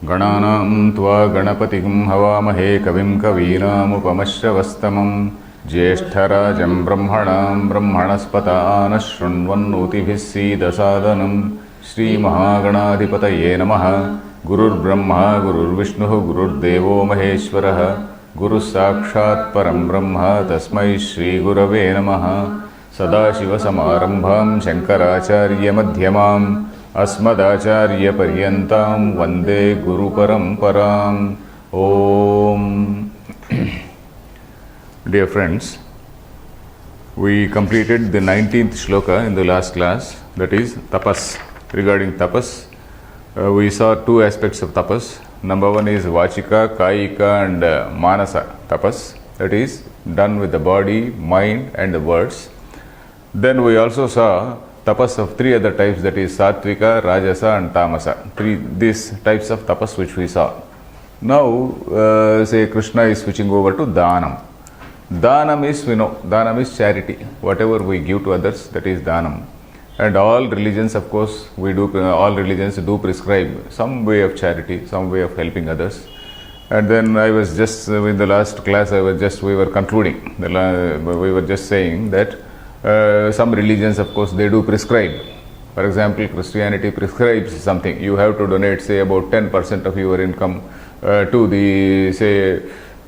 गणानां त्वा गणपतिं हवामहे कविं कवीनामुपमश्रवस्तमं ज्येष्ठराजं ब्रह्मणां ब्रह्मणस्पतानः शृण्वन्नोतिभिः सीदसादनं श्रीमहागणाधिपतये नमः। गुरुर्ब्रह्मा गुरुर्विष्णुः गुरुर्देवो महेश्वरः गुरुः साक्षात् परं ब्रह्म तस्मै श्रीगुरवे नमः। सदाशिवसमारम्भां शङ्कराचार्यमध्यमाम् अस्मदाचार्यपर्यन्तां वन्दे गुरुपरम्पराम्। Om. Dear friends, we completed the 19th shloka in the last class, that is tapas. Regarding tapas, we saw two aspects of tapas. Number one is vachika, kayika and manasa tapas, that is done with the body, mind and the words. Then we also saw tapas of three other types, that is sattvika, rajasa and tamasa. These types of tapas which we saw. Now say Krishna is switching over to dhanam. Dhanam is, we know, dhanam is charity. Whatever we give to others, that is dhanam. And all religions, of course, all religions do prescribe some way of charity, some way of helping others. And then I was just, in the last class, we were concluding, we were just saying that some religions, of course, they do prescribe. For example, Christianity prescribes something. You have to donate, say, about 10% of your income to the, say,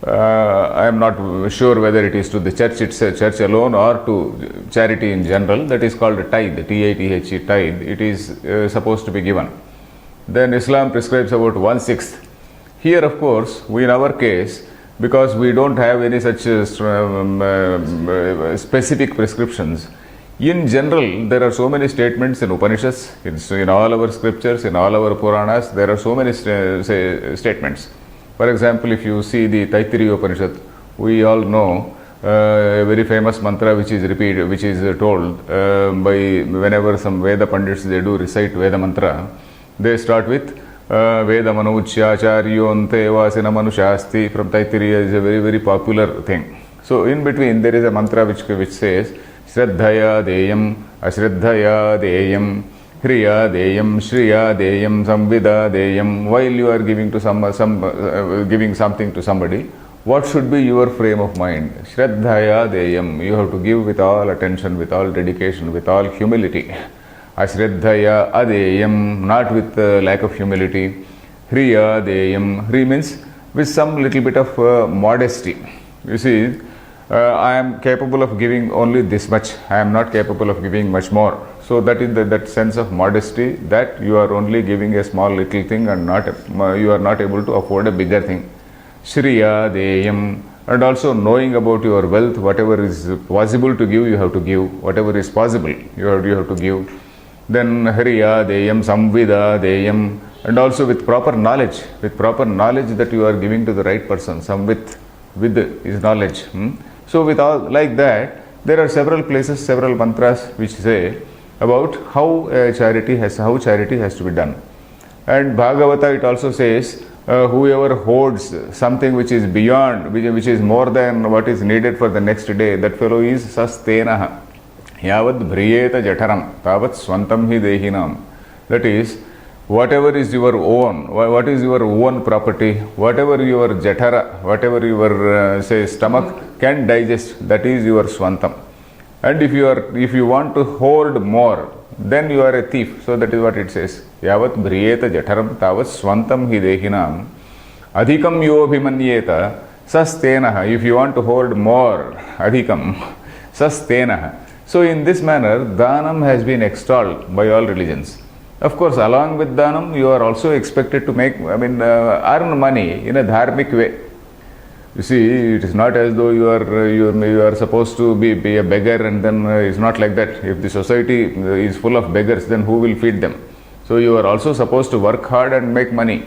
I am not sure whether it is to the church church alone or to charity in general. That is called a tithe, T-I-T-H-E, tithe. It is supposed to be given. Then Islam prescribes about 1/6. Here, of course, in our case, because we don't have any such specific prescriptions, in general, there are so many statements in Upanishads, in all our scriptures, in all our Puranas, there are so many statements. For example, if you see the Taittiriya Upanishad, we all know a very famous mantra which is repeated, which is told by whenever some Veda Pandits, they do recite Veda mantra, they start with Veda Manuchyacharyoante Vasina Manushasti. From Taittiriya is a very, very popular thing. So in between there is a mantra which says Shraddhaya Deyam, Ashraddhaya Deyam, Hriya Deyam, Shriya Deyam, Samvida Deyam. While you are giving to giving something to somebody, what should be your frame of mind? Shraddhaya Deyam. You have to give with all attention, with all dedication, with all humility. Ashraddhaya Adeyam, not with lack of humility. Hriya Deyam. Hri means with some little bit of modesty. You see, I am capable of giving only this much. I am not capable of giving much more. So that is that sense of modesty, that you are only giving a small little thing and you are not able to afford a bigger thing. Shriya Deyam. And also knowing about your wealth, whatever is possible to give, you have to give. Whatever is possible, you have to give. Then Hriya Deyam, Samvida Deyam. And also with proper knowledge that you are giving to the right person. Samvit, with is knowledge. So with all like that, there are several places, several mantras which say about how charity has to be done. And Bhagavata, it also says, whoever hoards something which is beyond, which is more than what is needed for the next day, that fellow is sastenaha. Yavad bhriyeta jataram tavat swantam hi dehinam. That is, whatever is your own, what is your own property, whatever your jatara, whatever your say stomach can digest, that is your swantam. And if you want to hoard more, then you are a thief. So that is what it says. Yavat bhriyeta jataram tavat swantam hi dehinam adhikam yobhimanyeta sastenaha. If you want to hoard more, adhikam, sastenaha. So in this manner, dhanam has been extolled by all religions. Of course, along with dhanam, you are also expected to earn money in a dharmic way. You see, it is not as though you are supposed to be a beggar, and then it's not like that. If the society is full of beggars, then who will feed them? So you are also supposed to work hard and make money.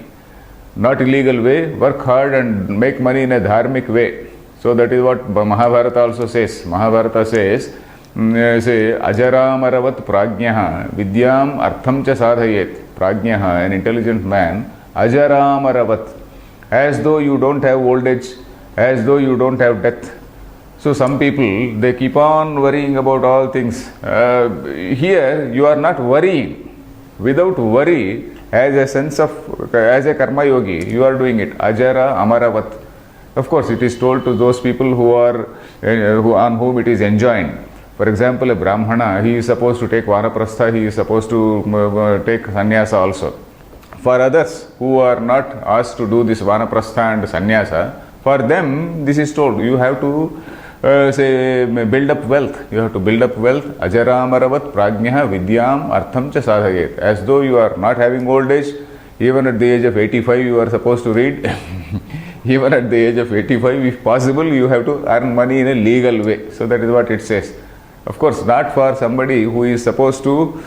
Not illegal way, work hard and make money in a dharmic way. So that is what Mahabharata also says. Mahabharata says, say ajaramaravat prajnaha vidyam artham cha sadhayet. Prajnaha, an intelligent man, ajaramaravat, as though you don't have old age, as though you don't have death. So some people, they keep on worrying about all things. Here you are not worrying. Without worry, as a sense of, as a karma yogi, you are doing it. Ajara amaravat. Of course, it is told to those people who are, on whom it is enjoined. For example, a Brahmana, he is supposed to take Vanaprastha, he is supposed to take sannyasa also. For others who are not asked to do this Vanaprastha and sannyasa, for them this is told, you have to build up wealth. You have to build up wealth. Ajaramaravat prajnaha vidyam artham cha sadhayet. As though you are not having old age, even at the age of 85 you are supposed to read. Even at the age of 85, if possible, you have to earn money in a legal way. So that is what it says. Of course, not for somebody who is supposed to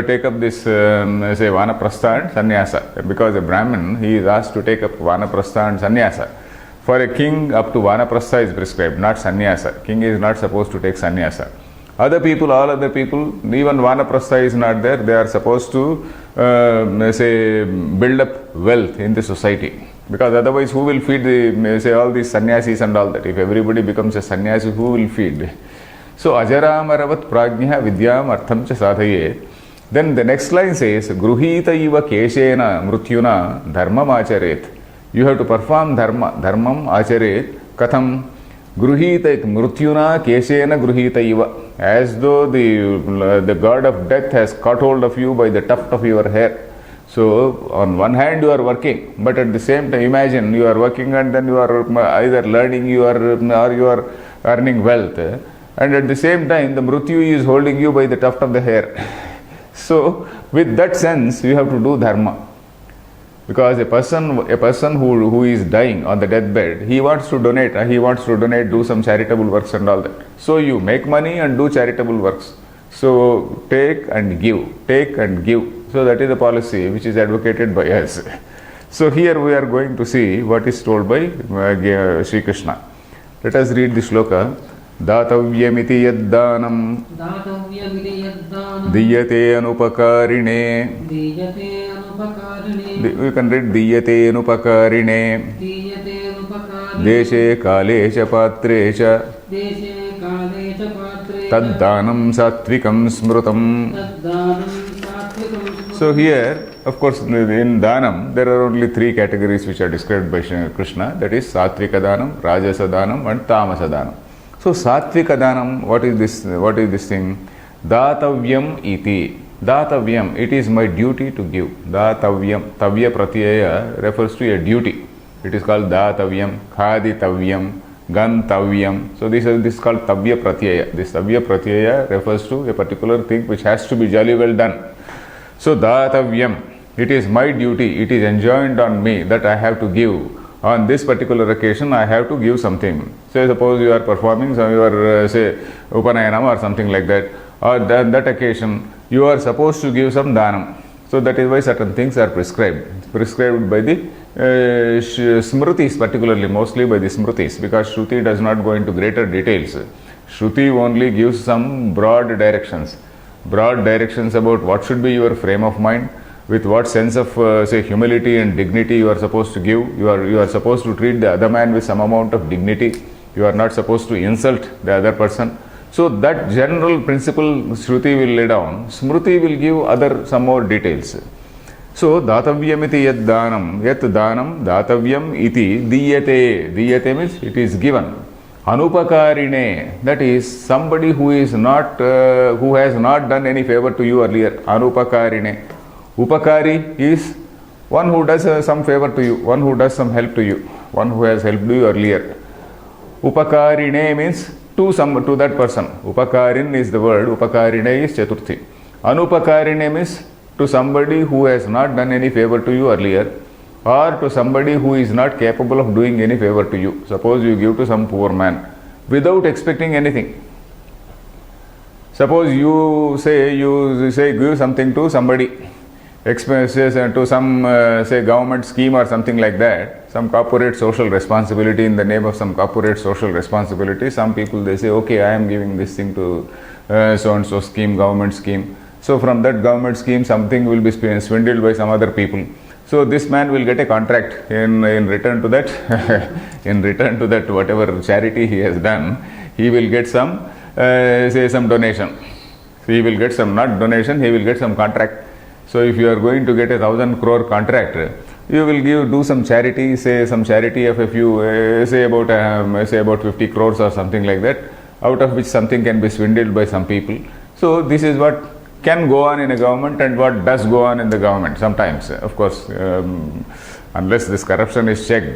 take up this, Vanaprastha and sannyasa. Because a Brahmin, he is asked to take up Vanaprastha and sannyasa. For a king, up to Vanaprastha is prescribed, not sannyasa. King is not supposed to take sannyasa. Other people, all other people, even Vanaprastha is not there, they are supposed to, build up wealth in the society. Because otherwise, who will feed all these sannyasis and all that? If everybody becomes a sannyasi, who will feed? So, ajaramaravat prajnaha vidyam artham cha sadhaye. Then the next line says, Gruhita iva keshena mrutyuna dharmam acharet. You have to perform dharmam acharet. Katham gruhita mrutyuna keshena gruhita iva. As though the god of death has caught hold of you by the tuft of your hair. So, on one hand you are working, but at the same time, imagine you are working and then you are either learning or you are earning wealth, and at the same time the Mrityu is holding you by the tuft of the hair. So, with that sense, you have to do dharma. Because a person who is dying on the deathbed, he wants to donate, do some charitable works and all that. So, you make money and do charitable works. So, take and give. So that is the policy which is advocated by us. So here we are going to see what is told by Sri Krishna. Let us read the shloka. Datavyamiti yaddanam diyate anupakarine. You can read diyate anupakarine. Deshe kale cha patre cha. Taddanam satvikam smrutam. So here, of course, in Dhanam, there are only three categories which are described by Krishna. That is Satvika Dhanam, Rajasa Dhanam and Tamasa Dhanam. So Satvika Dhanam, what is this thing? Datavyam iti. Datavyam, it is my duty to give. Datavyam, Tavya Pratyaya refers to a duty. It is called Datavyam, Khaditavyam, Gantavyam. So this is called Tavya Pratyaya. This Tavya Pratyaya refers to a particular thing which has to be jolly well done. So Datavyam, it is my duty, it is enjoined on me that I have to give. On this particular occasion, I have to give something. Say suppose you are performing some your Upanayanam or something like that, or that occasion you are supposed to give some Dhanam. So that is why certain things are prescribed by the Smritis, particularly, mostly by the Smritis, because Shruti does not go into greater details. Shruti only gives some broad directions about what should be your frame of mind, with what sense of humility and dignity you are supposed to give. You are supposed to treat the other man with some amount of dignity. You are not supposed to insult the other person. So that general principle Shruti will lay down. Smriti will give some more details. So datavyam iti yat danam datavyam iti diyate means it is given. Anupakarine, that is somebody who has not done any favor to you earlier. Anupakarine. Upakari is one who does some favor to you, one who does some help to you, one who has helped you earlier. Upakarine means to that person. Upakarin is the word, Upakarine is Chaturthi. Anupakarine means to somebody who has not done any favor to you earlier, or to somebody who is not capable of doing any favor to you. Suppose you give to some poor man without expecting anything. Suppose you say give something to somebody, expenses to some government scheme or something like that, some corporate social responsibility, in the name of some corporate social responsibility. Some people, they say, okay, I am giving this thing to so and so scheme, government scheme. So from that government scheme, something will be swindled by some other people. So this man will get a contract in return to that. In return to that, whatever charity he has done, he will get some some donation. So he will get some, not donation, he will get some contract. So if you are going to get 1,000 crore contract, you will do some charity, say some charity of a few, say about 50 crores or something like that, out of which something can be swindled by some people. So this is what can go on in a government and what does go on in the government sometimes. Of course, unless this corruption is checked,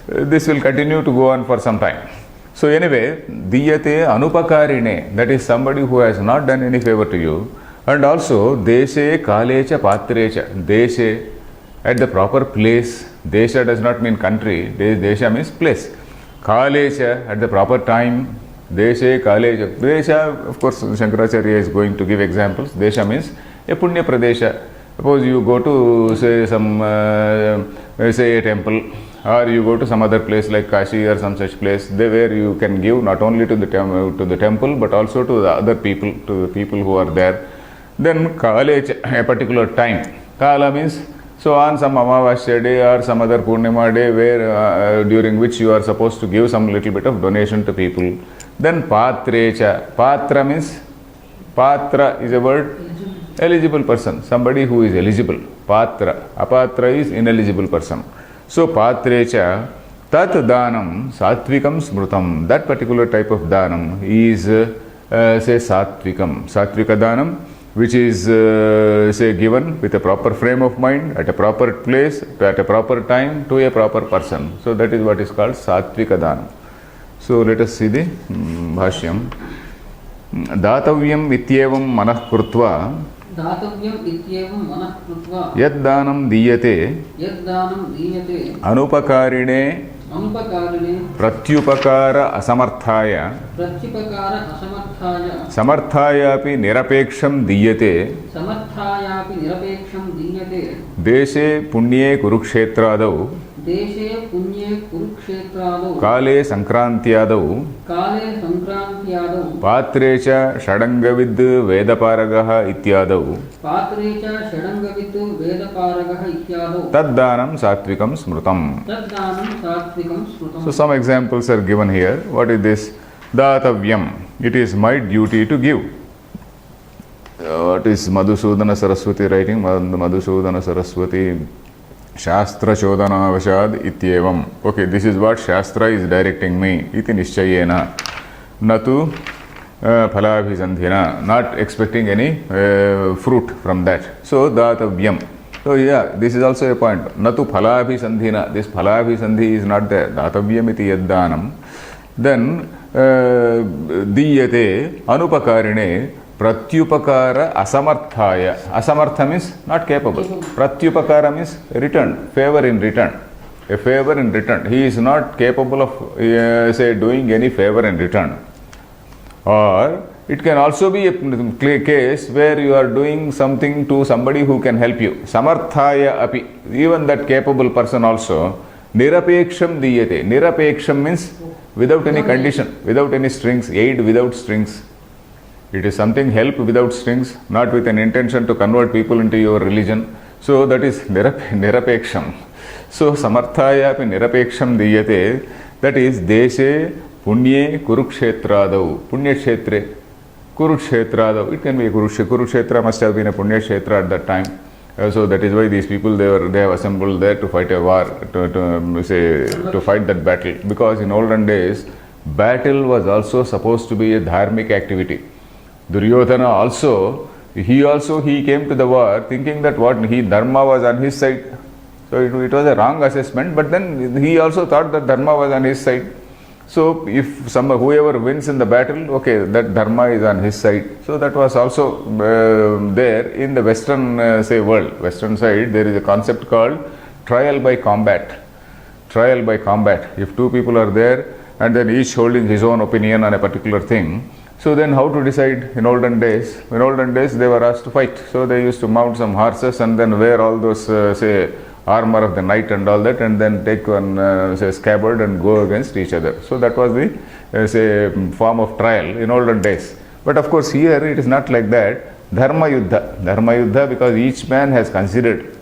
this will continue to go on for some time. So anyway, diyate anupakarine, that is somebody who has not done any favor to you. And also, deshe kalecha patrecha, deshe, at the proper place. Desha does not mean country, desha means place. Kalecha, at the proper time. Deshe kalecha. Desha, of course, Shankaracharya is going to give examples. Desha means a punya pradesha. Suppose you go to say a temple, or you go to some other place like Kashi or some such place, where you can give not only to the temple but also to the other people, to the people who are there. Then Kalecha, a particular time. Kala means so on some Amavasya day or some other Purnima day where during which you are supposed to give some little bit of donation to people. Then Patrecha. Patra means, Patra is a word, eligible person, somebody who is eligible. Patra. Apatra is ineligible person. So Patrecha, tat danam satvikam smrutam. That particular type of danam is say satvikam. Satvika danam, which is say given with a proper frame of mind, at a proper place, at a proper time, to a proper person. So that is what is called satvika danam. So let us see the bhashyam. Datavyam ityevam manah krutva दातव्यम इत्येवं मनः कृत्वा यद्दानं दीयते अनुपकारिणे प्रत्युपकार असमर्थाय समर्थायापि निरपेक्षं दीयते देशे पुण्ये कुरुक्षेत्रादौ काले संक्रांत्यादौ पात्रे च षडंगविद् वेदपारगः इत्यादौ तद्दानं सात्विकं स्मृतम्. So some examples are given here. What is this? Datavyam. It is my duty to give. What is Madhusudana Saraswati writing? Madhusudana Saraswati Shastra Chodana Vashad Ityevam. Okay, this is what Shastra is directing me. Iti Nishchayena. Natu Phalabhisandhina. Not expecting any fruit from that. So Datavyam. So yeah, this is also a point. Natu Phalabhisandhina. This Phalabhisandhi is not there. Datavyam iti yaddanam. Then Diyate Anupakarine Pratyupakara Asamarthaya. Asamartha means not capable. Pratyupakara means return, favor in return. A favor in return. He is not capable of say doing any favor in return. Or it can also be a case where you are doing something to somebody who can help you. Samarthaya api. Even that capable person also. Nirapeksham diyate. Nirapeksham means without any condition, without any strings, aid without strings. It is something help without strings, not with an intention to convert people into your religion. So that is nirapeksham. So samarthaya api nirapeksham diyate. That is deshe punye kurukshetradau. Punyakshetre. Kurukshetradau. It can be a Kurukshetra must have been a Punyakshetra at that time. So that is why these people they have assembled there to fight a war, to fight that battle. Because in olden days, battle was also supposed to be a dharmic activity. Duryodhana also, he came to the war thinking that dharma was on his side. So it was a wrong assessment, but then he also thought that dharma was on his side. So if whoever wins in the battle, okay, that dharma is on his side. So that was also there in the Western world. Western side, there is a concept called trial by combat. Trial by combat. If two people are there and then each holding his own opinion on a particular thing, so then how to decide in olden days? In olden days they were asked to fight. So they used to mount some horses and then wear all those armor of the knight and all that, and then take one scabbard and go against each other. So that was the form of trial in olden days. But of course here it is not like that. Dharma Yuddha, because each man has considered.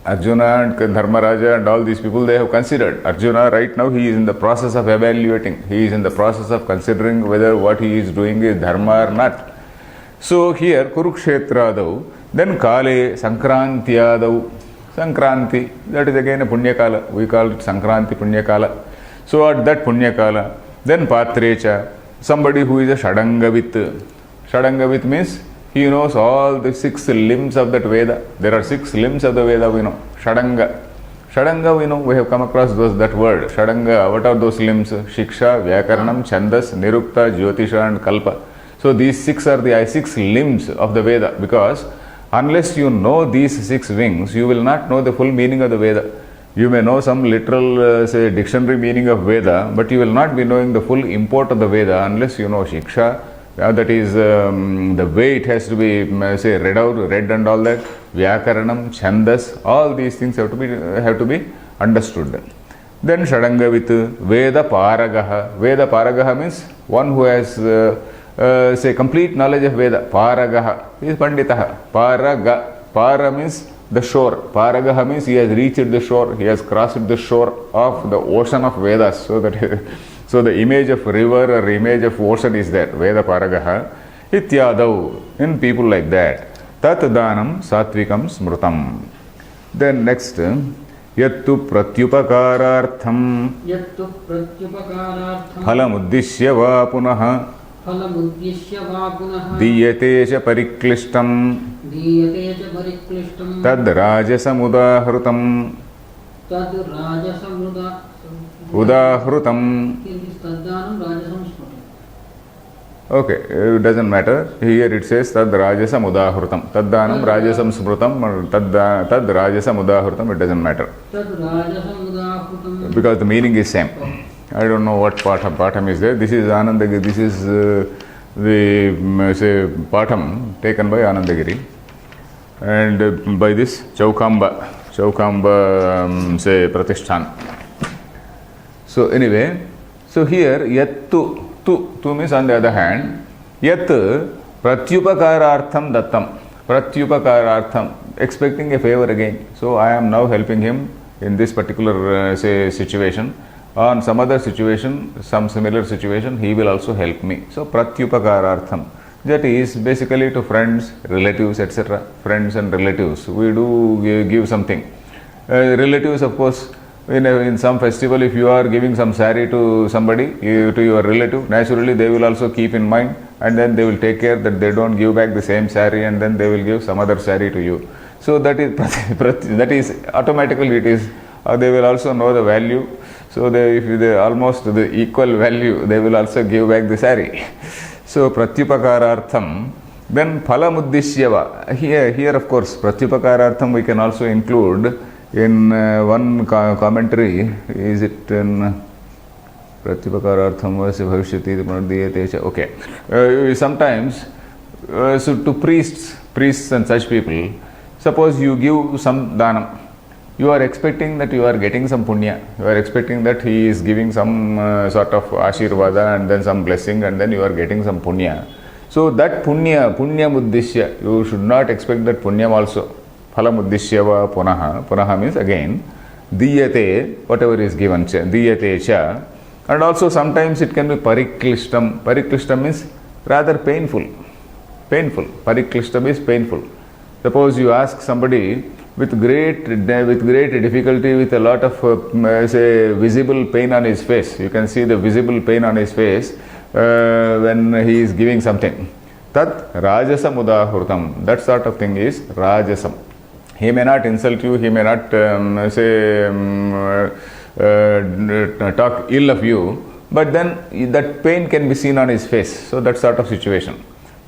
Arjuna and Dharmaraja and all these people, they have considered. Arjuna right now he is in the process of evaluating. He is in the process of considering whether what he is doing is dharma or not. So here Kurukshetradau, Then Kale Sankrantiyadau. Sankranti, that is again a Punyakala. We call it Sankranti Punyakala. So at that Punyakala, then Patrecha, somebody who is a Shadangavit. Shadangavit means he knows all the 6 limbs of that Veda. There are 6 limbs of the Veda we know. Shadanga. Shadanga we know, we have come across that word. Shadanga, what are those limbs? Shiksha, Vyakaranam, Chandas, Nirukta, Jyotisha and Kalpa. So these 6 are the 6 limbs of the Veda, because unless you know these 6 wings, you will not know the full meaning of the Veda. You may know some literal, say, dictionary meaning of Veda, but you will not be knowing the full import of the Veda unless you know Shiksha. That is the way it has to be, say, read and all that. Vyakaranam, Chandas, all these things have to be understood. Then Shadanga with Veda Paragaha. Veda Paragaha means one who has say complete knowledge of Veda. Paragaha is Panditaha. Paraga. Para means the shore. Paragaha means he has reached the shore. He has crossed the shore of the ocean of Vedas. So the image of river or image of ocean is there. Veda Paragaha. Ityadau. In people like that. Tat danam satvikam smrutam. Then next, yattu pratyupakarartham phalamudishya va punaha diyate cha pariklishtam tad rajasamudahrutam Okay, it doesn't matter. Here it says tad rajasam udahrutam. Taddanam rajasam smrutam, tad rajasam udahrutam, it doesn't matter. Because the meaning is same. I don't know what patham is there. This is Anandagiri. This is the say patham taken by Anandagiri. And by this Chaukamba say Pratishthan. So anyway, so here yattu. Tu means on the other hand, yat pratyupakarartham dattam. Pratyupakarartham, expecting a favor again. So I am now helping him in this particular say situation. On some other situation, some similar situation, he will also help me. So pratyupakarartham, that is basically to friends, relatives, etc. Friends and relatives, we do give something. Relatives, of course, in some festival, if you are giving some saree to somebody, to your relative, naturally they will also keep in mind, and then they will take care that they don't give back the same saree, and then they will give some other saree to you. So that is automatically it is. They will also know the value. So if they almost the equal value, they will also give back the saree. So pratyupakarartham. Then phalamuddishyava. Here of course pratyupakarartham we can also include. In one commentary, is it in Pratyupakarartham vasya bhavishyati pranadiyate? Okay. Sometimes, so to priests and such people, suppose you give some dhanam, you are expecting that you are getting some punya, you are expecting that he is giving some sort of ashirvada and then some blessing, and then you are getting some punya. So that punya muddishya, you should not expect that punyam also. Phalamuddishyava punaha means again, diyate, whatever is given, diyate cha, and also sometimes it can be pariklishtam. Pariklishtam means rather painful. Pariklishtam is painful. Suppose you ask somebody with great difficulty, with a lot of say visible pain on his face. You can see the visible pain on his face when he is giving something. Tat rajasam udahrutam. That sort of thing is rajasam. He may not insult you, he may not talk ill of you, but then that pain can be seen on his face. So that sort of situation.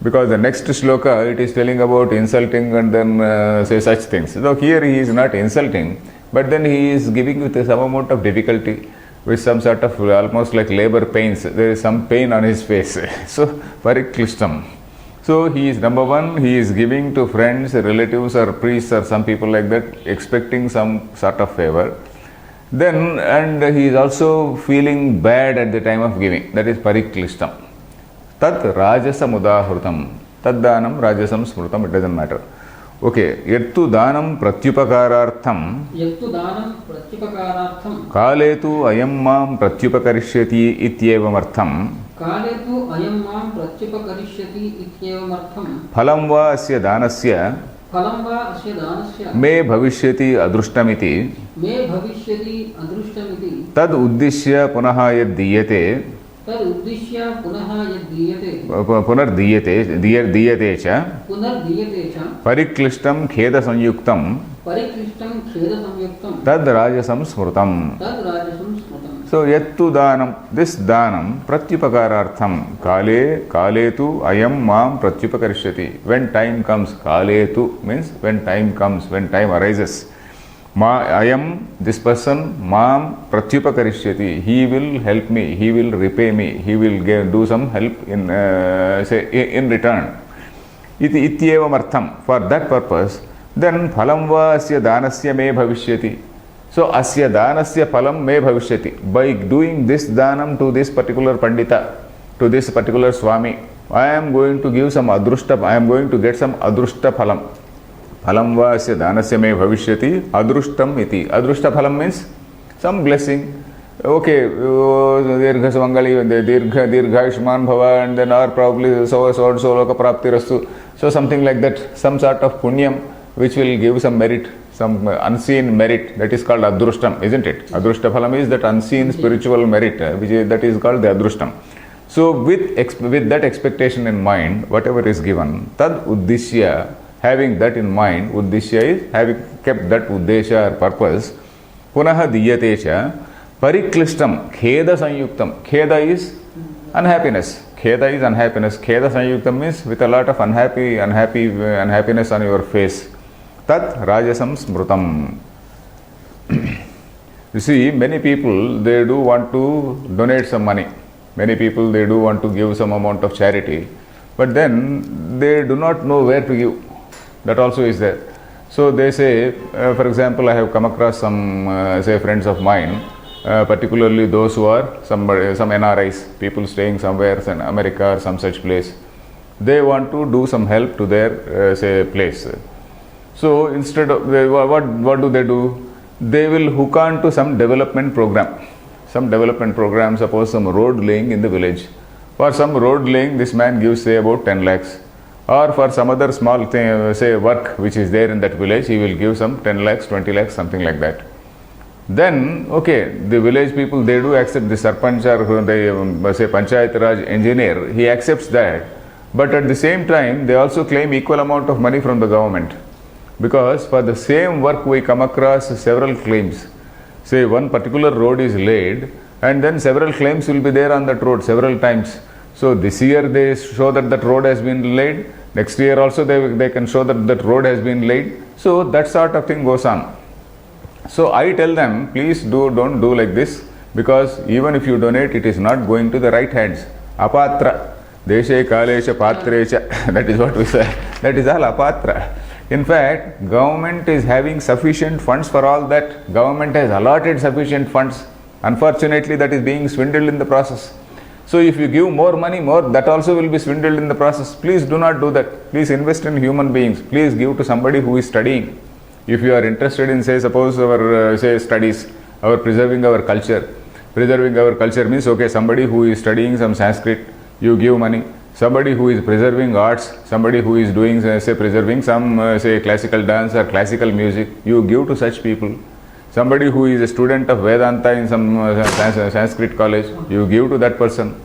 Because the next shloka, it is telling about insulting and then say such things. So here he is not insulting, but then he is giving with some amount of difficulty, with some sort of almost like labor pains. There is some pain on his face. So pariklishtam. So he is number one, he is giving to friends, relatives or priests or some people like that, expecting some sort of favor. Then, and he is also feeling bad at the time of giving. That is pariklishtam. Tat rajasam udahrutam. Tad danam rajasam smrutam, it doesn't matter. Okay, yattu danam pratyupakarartham. Kaletu ayam mam pratyupakarishyati ityevam artham. Phalam va asya danasya फलं वा अस्य दानस्य मे भविष्यति अदृष्टमिति मे भविष्यति अदृष्टमिति तद उद्दिश्य पुनः यद् दीयते तदुद्दिश्य पुनः यद्दीयते पुनर्दीयते दीयते च पुनर्दीयते च परिक्लिष्टं खेदसंयुक्तं परिक्लिष्टं खेदसंयुक्तं तद् राजसं स्मृतम्. तद्राजसं स्मृतम्. So yattu danam, this danam pratyupakarartham kale tu ayam mam pratyupakarishati. When time comes, kale tu means when time comes, when time arises. Ayam, this person, mam pratyupakarishati. He will help me, he will repay me, he will do some help in in return. Iti ityevam artham. For that purpose, then phalam va asya danasya me bhavishyati. So asya danasya phalam me bhavishyati. By doing this danam to this particular pandita, to this particular swami, I am going to give some adrushta, I am going to get some adrushta phalam. Phalam va asya danasya me bhavishyati adrushtam iti. Adrushta phalam means some blessing. Okay, dirgha swangali, dirgha ishman bhava, and then or probably so loka prapti rastu. So something like that, some sort of punyam which will give some merit, some unseen merit, that is called adrushtam, isn't it? Adrushta phalam is that unseen spiritual merit, that is called the adrushtam. So with that expectation in mind, whatever is given, tad uddishya, having that in mind, uddishya is having kept that uddesha or purpose, punaha diyate cha pariklishtam kheda sanyuktam. Kheda is unhappiness. Kheda is unhappiness. Kheda sanyuktam means with a lot of unhappiness on your face. Tat rajasam smrutam. You see, many people, they do want to donate some money. Many people, they do want to give some amount of charity. But then, they do not know where to give. That also is there. So they say, for example, I have come across some, say, friends of mine, particularly those who are some NRIs, people staying somewhere in America or some such place. They want to do some help to their, say, place. So instead of, what do? They will hook on to some development program. Some development program, suppose some road laying in the village. For some road laying, this man gives, say, about 10 lakhs. Or for some other small thing, say, work which is there in that village, he will give some 10 lakhs, 20 lakhs, something like that. Then, okay, the village people, they do accept the sarpanch or the, say, panchayat raj engineer, he accepts that. But at the same time, they also claim equal amount of money from the government. Because for the same work we come across several claims. Say one particular road is laid and then several claims will be there on that road several times. So this year they show that that road has been laid. Next year also they can show that that road has been laid. So that sort of thing goes on. So I tell them, please don't do like this, because even if you donate, it is not going to the right hands. Apatra. Deshe kalesha patrecha. That is what we say. That is all apatra. In fact, government is having sufficient funds for all that. Government has allotted sufficient funds. Unfortunately, that is being swindled in the process. So if you give more money, that also will be swindled in the process. Please do not do that. Please invest in human beings. Please give to somebody who is studying. If you are interested in, say, suppose our, say, studies, our preserving our culture. Preserving our culture means, okay, somebody who is studying some Sanskrit, you give money. Somebody who is preserving arts, somebody who is doing, say, preserving some, say, classical dance or classical music, you give to such people. Somebody who is a student of Vedanta in some Sanskrit college, you give to that person.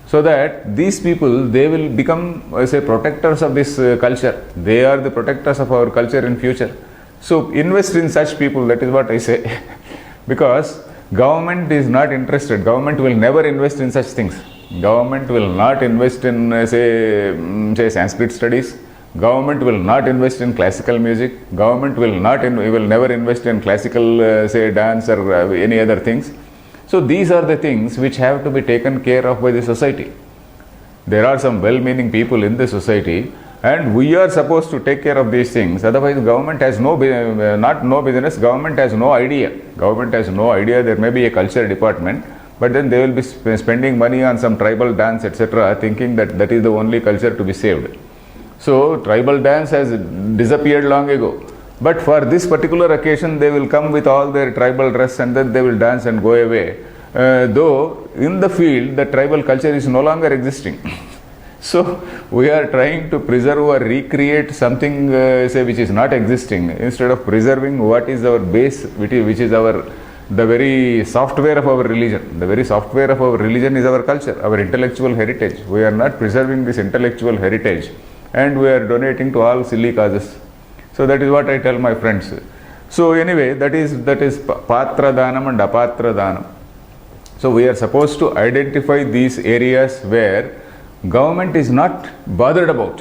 So that these people, they will become, say, protectors of this culture. They are the protectors of our culture in future. So invest in such people, that is what I say. Because government is not interested. Government will never invest in such things. Government will not invest in, say Sanskrit studies. Government will not invest in classical music. Government will never invest in classical, say, dance or any other things. So these are the things which have to be taken care of by the society. There are some well-meaning people in the society, and we are supposed to take care of these things. Otherwise, government has no business. Government has no idea. Government has no idea. There may be a culture department, but then they will be spending money on some tribal dance, etc., thinking that that is the only culture to be saved. So tribal dance has disappeared long ago. But for this particular occasion, they will come with all their tribal dress and then they will dance and go away. Though in the field, the tribal culture is no longer existing. So we are trying to preserve or recreate something, say, which is not existing, instead of preserving what is our base, which is our the very software of our religion. The very software of our religion is our culture, our intellectual heritage. We are not preserving this intellectual heritage, and we are donating to all silly causes. So that is what I tell my friends. So anyway, that is patra danam and apatra danam. So we are supposed to identify these areas where government is not bothered about.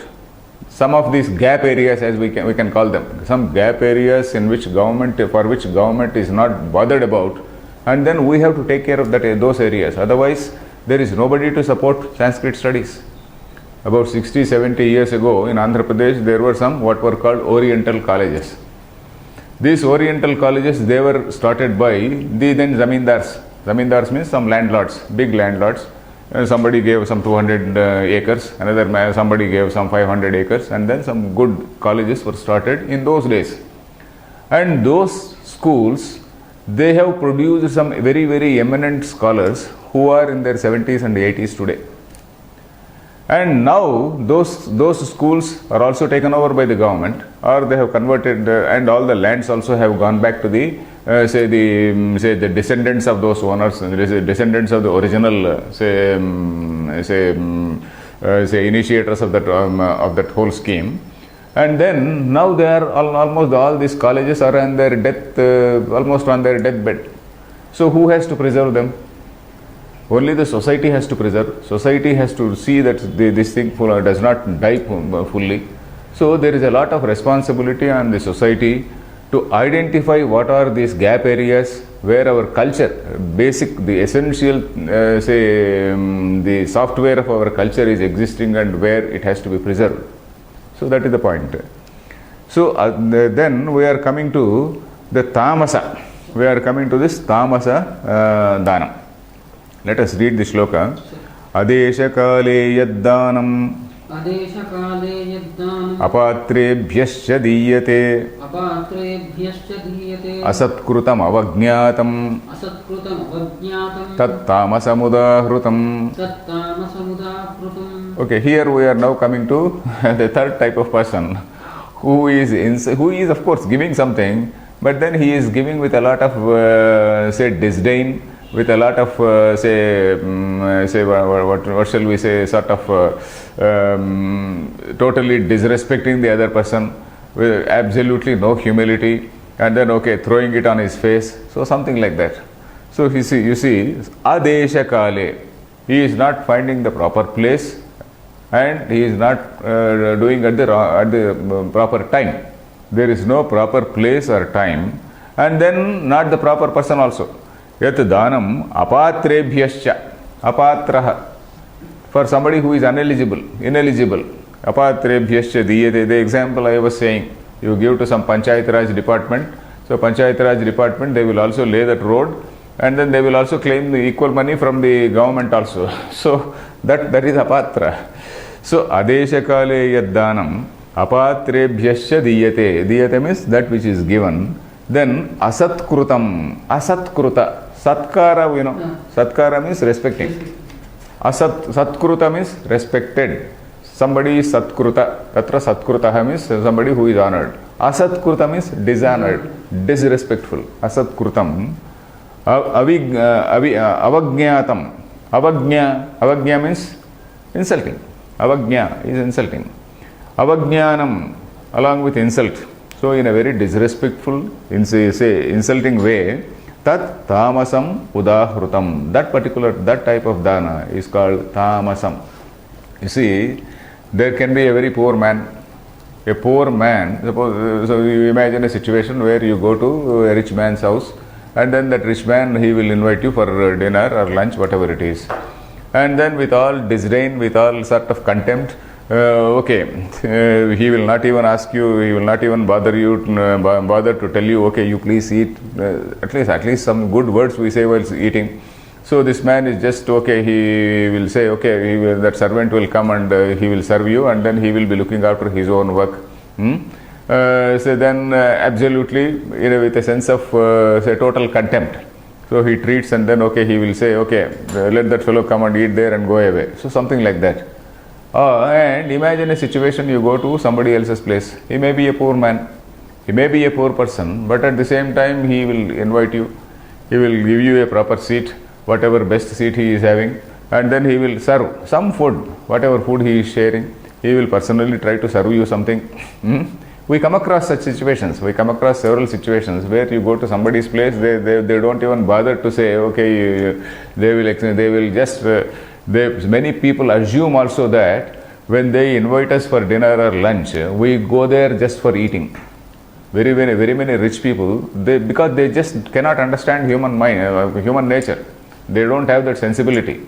Some of these gap areas, as we can call them, some gap areas in which government is not bothered about, and then we have to take care of those areas. Otherwise, there is nobody to support Sanskrit studies. About 60-70 years ago in Andhra Pradesh, there were some what were called Oriental colleges. These Oriental colleges, they were started by the then zamindars. Zamindars means some landlords, big landlords. Somebody gave some 200 acres, somebody gave some 500 acres, and then some good colleges were started in those days. And those schools, they have produced some very, very eminent scholars who are in their 70s and 80s today. And now those schools are also taken over by the government, or they have converted, and all the lands also have gone back to the the descendants of those owners, descendants of the original initiators of that whole scheme. And then now they are almost all these colleges are on their almost on their deathbed. So who has to preserve them? Only the society has to preserve. Society has to see that this thing does not die fully. So there is a lot of responsibility on the society to identify what are these gap areas where our culture, the essential, the software of our culture is existing and where it has to be preserved. So that is the point. So then we are coming to the tamasa. We are coming to this tamasa danam. Let us read the shloka. Adesha kale yaddanam apatrebhyascha diyate asatkrutam avagnatam tat tamasamudahrutam. Okay, here we are now coming to the third type of person who is of course giving something, but then he is giving with a lot of disdain, with a lot of what shall we say, sort of totally disrespecting the other person, with absolutely no humility, and then throwing it on his face. So something like that. So you see adesha kale, he is not finding the proper place, and he is not doing at the proper time. There is no proper place or time, and then not the proper person also. Yat danam apatrebhyascha, apatraha, for somebody who is ineligible. Apatrebhyascha diyate. The example I was saying, you give to some Panchayat Raj department. So Panchayat Raj department, they will also lay that road, and then they will also claim the equal money from the government also. So that is apatra. So adesha kale yaddanam apatrebhyascha diyate. Diyate means that which is given. Then asatkrutam, asatkruta, satkara, satkara means respecting. Satkruta means respected. Somebody is satkruta, tatra satkrutaha means somebody who is honored. Asatkruta means dishonored, disrespectful. Asatkrutam. Avagnatam. Avagnya means insulting. Avagnya is insulting. Avagyanam, along with insult. So in a very disrespectful, insulting way, tat tamasam udahrutam. That type of dana is called tamasam. You see, there can be a very poor man. A poor man, so you imagine a situation where you go to a rich man's house, and then that rich man, he will invite you for dinner or lunch, whatever it is. And then with all disdain, with all sort of contempt, he will not even ask you, he will not even bother to tell you, you please eat. At least some good words we say while eating. So this man is just he will say, that servant will come and he will serve you, and then he will be looking after his own work. So then absolutely, with a sense of total contempt. So he treats, and then he will say, let that fellow come and eat there and go away. So something like that. And imagine a situation, you go to somebody else's place. He may be a poor man, he may be a poor person, but at the same time he will invite you, he will give you a proper seat, whatever best seat he is having, and then he will serve some food, whatever food he is sharing, he will personally try to serve you something. We come across such situations. We come across several situations where you go to somebody's place, they don't even bother to say, okay, they will just, many people assume also that when they invite us for dinner or lunch, we go there just for eating. Very many rich people, because they just cannot understand human mind, human nature. They don't have that sensibility.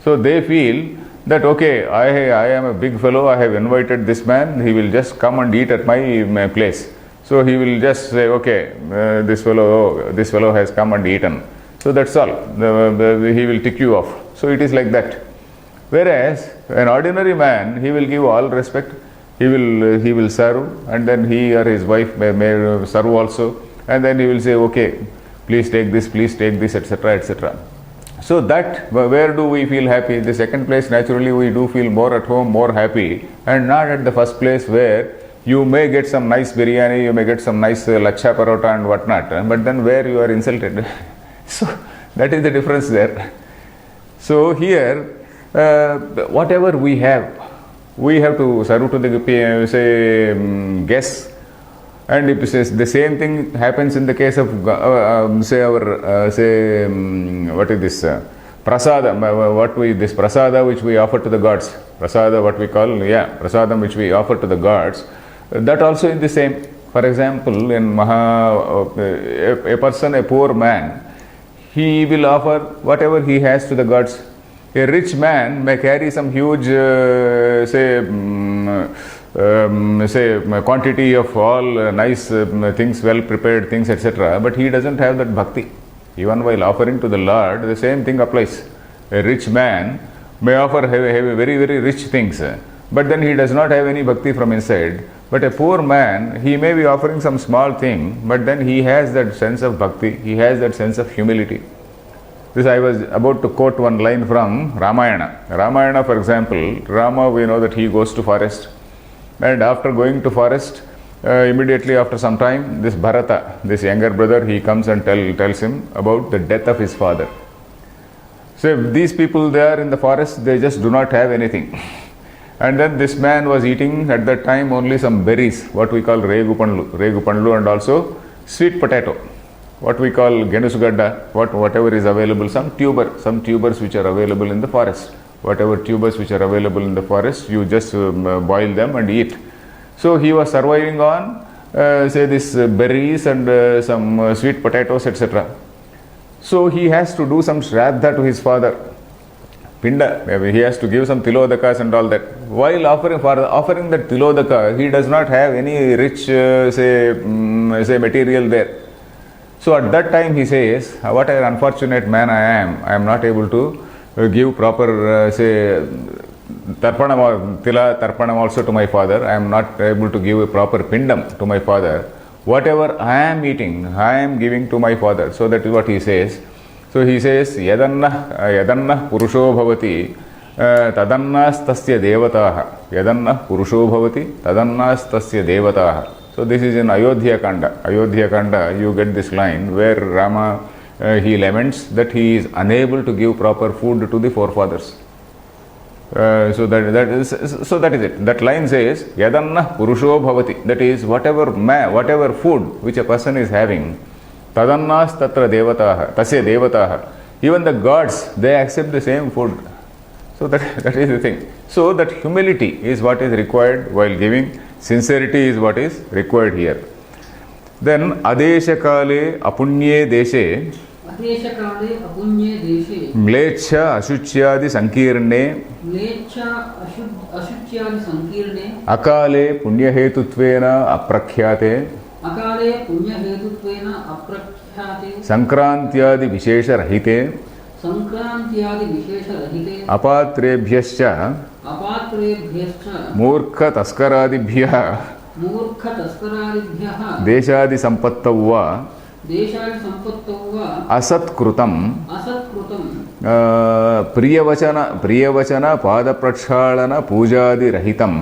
So they feel that, okay, I am a big fellow, I have invited this man, he will just come and eat at my place. So he will just say, okay, this fellow has come and eaten. So that's all. He will tick you off. So it is like that. Whereas an ordinary man, he will give all respect, he will serve, and then he or his wife may serve also, and then he will say, okay, please take this, etc., etc. So that, where do we feel happy? The second place, naturally we do feel more at home, more happy, and not at the first place where you may get some nice biryani, you may get some nice lacha parota and whatnot, but then where you are insulted. So that is the difference there. So here, whatever we have to serve to the guests. And if the same thing happens in the case of what is this prasada? This prasada which we offer to the gods, prasada what we call prasadam which we offer to the gods, that also is the same. For example, in a person, a poor man, he will offer whatever he has to the gods. A rich man may carry some huge quantity of all nice things, well prepared things, etc. But he doesn't have that bhakti. Even while offering to the Lord, the same thing applies. A rich man may offer have very rich things, but then he does not have any bhakti from inside. But a poor man, he may be offering some small thing, but then he has that sense of bhakti, he has that sense of humility. This I was about to quote one line from Ramayana. Ramayana, for example, Rama, we know that he goes to forest. And after going to forest, immediately after some time, this Bharata, this younger brother, he comes and tells him about the death of his father. So these people there in the forest, they just do not have anything. And then this man was eating at that time only some berries, what we call regu pandlu, and also sweet potato, what we call genusugadda, whatever is available, some tubers which are available in the forest. Whatever tubers which are available in the forest, you just boil them and eat. So he was surviving on, this berries and some sweet potatoes, etc. So he has to do some shraddha to his father, pinda. Maybe he has to give some tilodakas and all that. While offering that tilodaka, he does not have any rich, material there. So at that time he says, what an unfortunate man I am not able to give proper, tarpanam also to my father. I am not able to give a proper pindam to my father. Whatever I am eating, I am giving to my father. So that is what he says. So he says, yadanna purusho bhavati tadannastasya devataha. Yadanna purusho bhavati tadannastasya devataha. So this is in Ayodhya Kanda. Ayodhya Kanda, you get this line where Rama, he laments that he is unable to give proper food to the forefathers. So that is it. That line says, yadanna purusho bhavati. That is, whatever food which a person is having, tadannas tatra devataha, tasya devataha. Even the gods, they accept the same food. So that is the thing. So that humility is what is required while giving. Sincerity is what is required here. Then adesha kale apunye deshe mlecha ashuchyadi sankirne akale punyahetutvena aprakhyate sankrantyadi vishesha rahite apatrebhyascha मूर्ख तस्करादिभ्यः देशादि संपत्तौ वा असत्कृतं प्रियवचन पादप्रक्षालन पूजादिरहितं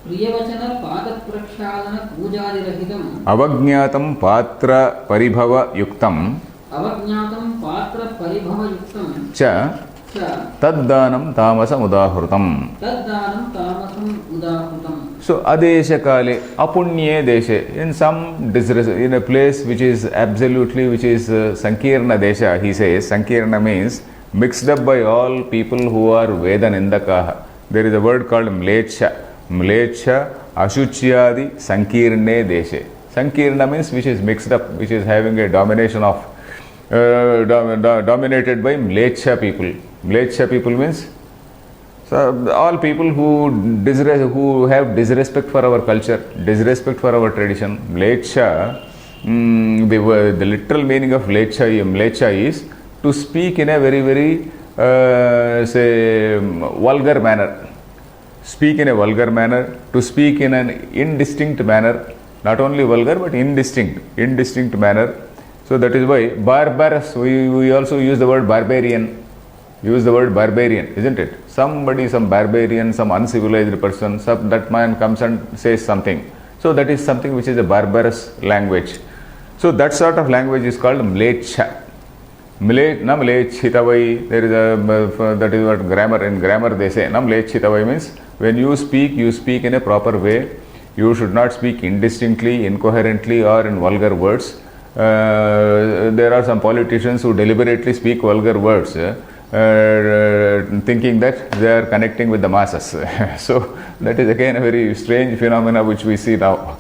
प्रियवचन पादप्रक्षालन पूजादिरहितम् अवज्ञातं पात्रपरिभवयुक्तं अवज्ञातं पात्रपरिभवयुक्तं च तद्दानं तामसमुदाहृतम्. तद्दानं तामसम् उदाहृतम्. So adeshakale apunye deshe, in some in a place which is absolutely, which is sankirna desha, he says. Sankirna means mixed up by all people who are Veda nindakaha. There is a word called mlecha. Mlecha ashuchyadi sankirne deshe. Sankirna means which is mixed up, which is having a domination of dominated by mlecha people. Mlecha people means all people who have disrespect for our culture, disrespect for our tradition. Mlecha, the literal meaning of mlecha is to speak in a very vulgar manner. Speak in a vulgar manner, to speak in an indistinct manner, not only vulgar but indistinct manner. So that is why barbarous, we also use the word barbarian. Use the word barbarian, isn't it? Some barbarian, some uncivilized person, that man comes and says something. So that is something which is a barbarous language. So that sort of language is called mlecha. Na mlechitavai, there is that is what grammar, in grammar they say. Na mlechitavai means when you speak in a proper way. You should not speak indistinctly, incoherently or in vulgar words. There are some politicians who deliberately speak vulgar words, thinking that they are connecting with the masses. So that is again a very strange phenomena which we see now.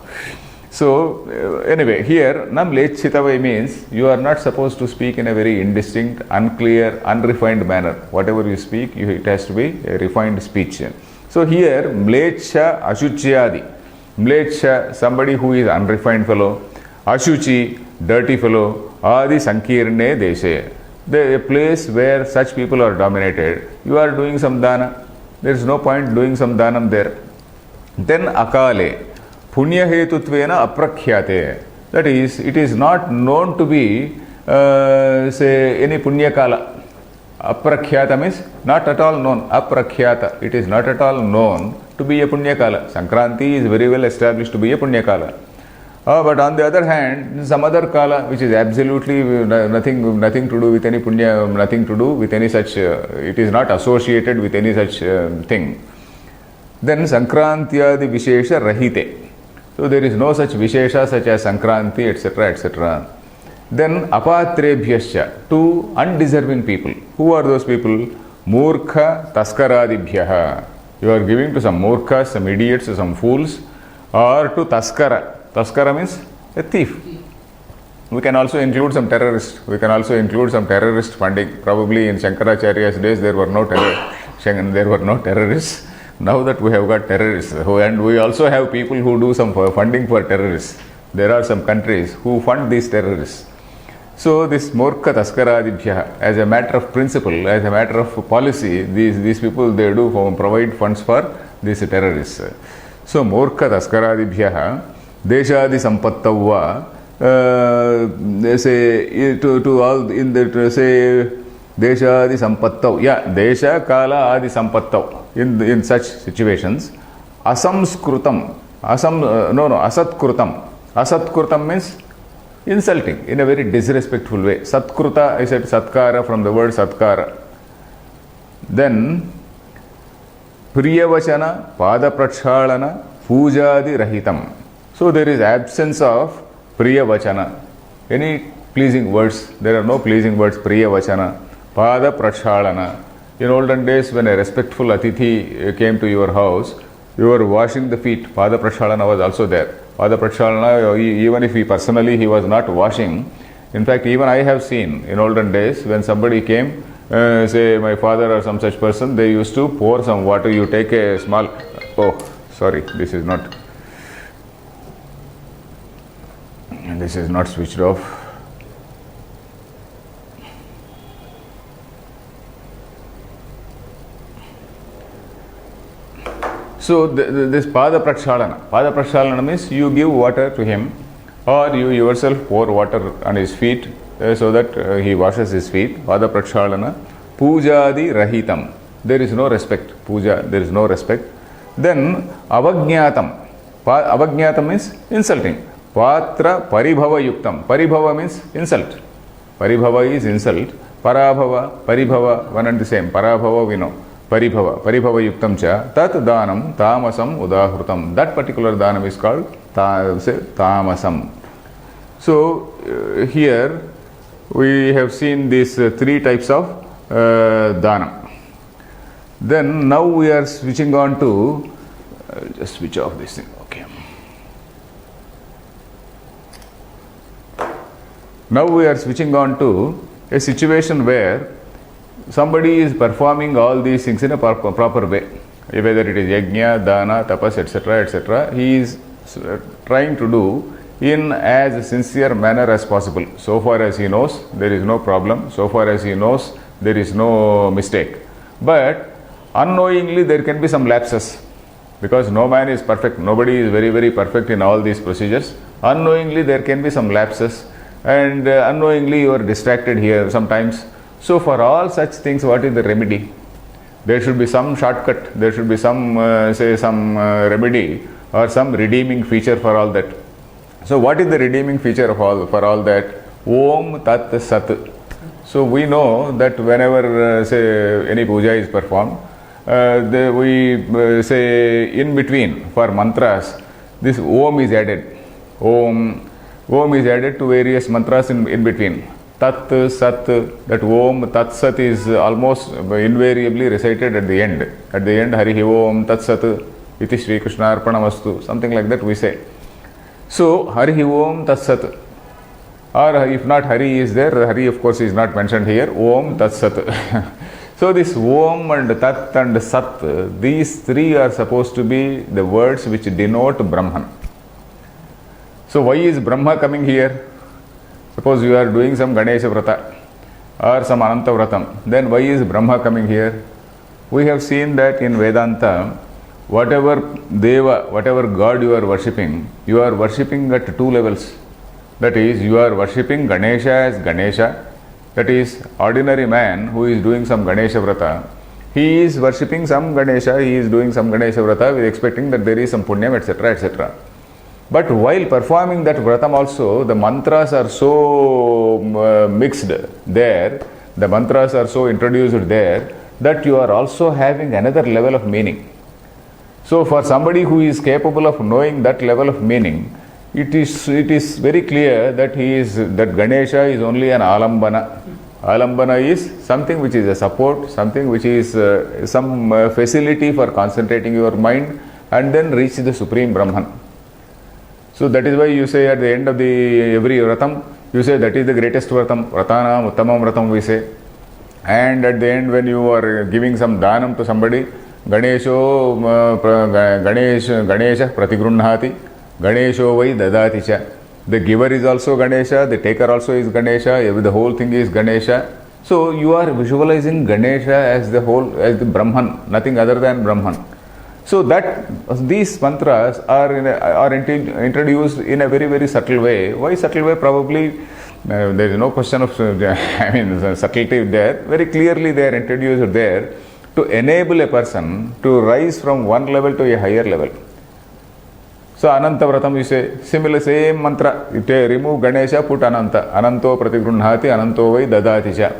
So anyway, here nam lechitavai means you are not supposed to speak in a very indistinct, unclear, unrefined manner. Whatever you speak, it has to be a refined speech. So here mlecha ashuchyadi. Mlecha, somebody who is unrefined fellow. Ashuchi, dirty fellow. Adi sankirne deshe. A place where such people are dominated, you are doing some dana. There is no point doing some danam there. Then akale, punya hetutvena aprakhyate. That is, it is not known to be, say, any punya kala. Aprakhyata means not at all known. Aprakhyata, it is not at all known to be a punya kala. Sankranti is very well established to be a punya kala. But on the other hand, some other kala which is absolutely nothing to do with any punya, nothing to do with any such, it is not associated with any such thing. Then Sankrantyadi Vishesha Rahite. So there is no such Vishesha such as Sankranti, etc., etc. Then Apatrebhyascha, to undeserving people. Who are those people? Murkha Taskaradibhyaha. You are giving to some murkhas, some idiots, some fools, or to Taskara. Taskara means a thief. We can also include some terrorists. We can also include some terrorist funding. Probably in Shankaracharya's days there were no terrorists. Now that we have got terrorists, and we also have people who do some funding for terrorists. There are some countries who fund these terrorists. So this Murkha Taskaradibhyaha, as a matter of principle, as a matter of policy, these people, they do provide funds for these terrorists. So Murkha Taskaradibhyaha Deshadi Sampattava, they say to all in the say Deshadi Sampattav, Desha Kala Adi Sampattav. In such situations, Asamskrutam, Asatkrutam. Asatkrutam means insulting in a very disrespectful way. Satkruta, I said Satkara from the word Satkara. Then Priyavachana, Pada Prakshalana, Pujadi Rahitam. So there is absence of Priya Vachana. Any pleasing words? There are no pleasing words. Priya Vachana, Pada Prakshalana. In olden days, when a respectful Atithi came to your house, you were washing the feet. Pada Prakshalana was also there. Pada Prakshalana, even if he was not washing. In fact, even I have seen in olden days, when somebody came, say my father or some such person, they used to pour some water. You take a small, this is not switched off. So this Pada Prakshalana means you give water to him, or you yourself pour water on his feet so that he washes his feet. Pada Prakshalana, pujadi rahitam. There is no respect. Puja, there is no respect. Then avagnatam. Avagnatam means insulting. Patra paribhava yuktam. Paribhava means insult. Paribhava is insult. Parabhava, paribhava, one and the same. Parabhava we know. Paribhava, paribhava yuktam cha. Tat danam tamasam udahrutam. That particular danam is called tamasam. So here we have seen these three types of dhanam. Then now we are switching on to, just switch off this thing, okay. Now we are switching on to a situation where somebody is performing all these things in a proper way. Whether it is yajna, dana, tapas, etc., etc., he is trying to do in as sincere manner as possible. So far as he knows, there is no problem. So far as he knows, there is no mistake. But unknowingly there can be some lapses, because no man is perfect. Nobody is very, very perfect in all these procedures. Unknowingly there can be some lapses, and unknowingly you are distracted here sometimes. So for all such things, what is the remedy? There should be some shortcut. There should be some remedy or some redeeming feature for all that. So what is the redeeming feature for all that? Om Tat Sat. So we know that whenever any puja is performed, we say in between for mantras, this Om is added. Om is added to various mantras in between. Tat Sat, that Om Tat Sat is almost invariably recited at the end. At the end, Hari Om Tat Sat iti Shri Krishna Arpanamastu, something like that we say. So Hari Om Tat Sat, or if not Hari is there, Hari of course is not mentioned here, Om Tat Sat. So this Om and Tat and Sat, these three are supposed to be the words which denote Brahman. So why is Brahma coming here? Suppose you are doing some Ganesha Vrata or some Ananta Vratam, then why is Brahma coming here? We have seen that in Vedanta, whatever Deva, whatever God you are worshipping at two levels. That is, you are worshipping Ganesha as Ganesha. That is, ordinary man who is doing some Ganesha Vrata, he is worshipping some Ganesha, he is doing some Ganesha Vrata with expecting that there is some punyam, etc., etc. But while performing that Vratam also, the mantras are so mixed there, the mantras are so introduced there, that you are also having another level of meaning. So for somebody who is capable of knowing that level of meaning, it is very clear that that Ganesha is only an alambana. Alambana is something which is a support, something which is some facility for concentrating your mind and then reach the Supreme Brahman. So that is why you say at the end of every Vratam, you say that is the greatest Vratam, Vratanam Uttamam Vratam we say. And at the end when you are giving some Dhanam to somebody, Ganesha Pratigrunnhati, Ganesho vai dadati cha. The giver is also Ganesha, the taker also is Ganesha, the whole thing is Ganesha. So you are visualizing Ganesha as the Brahman, nothing other than Brahman. So that these mantras are introduced in a very, very subtle way. Why subtle way? Probably there is no question of subtlety there. Very clearly they are introduced there to enable a person to rise from one level to a higher level. So Ananta Vratam you say, similar same mantra, you remove Ganesha, put Ananta. Ananto Pratigrunnhati, Ananto vai dadati cha.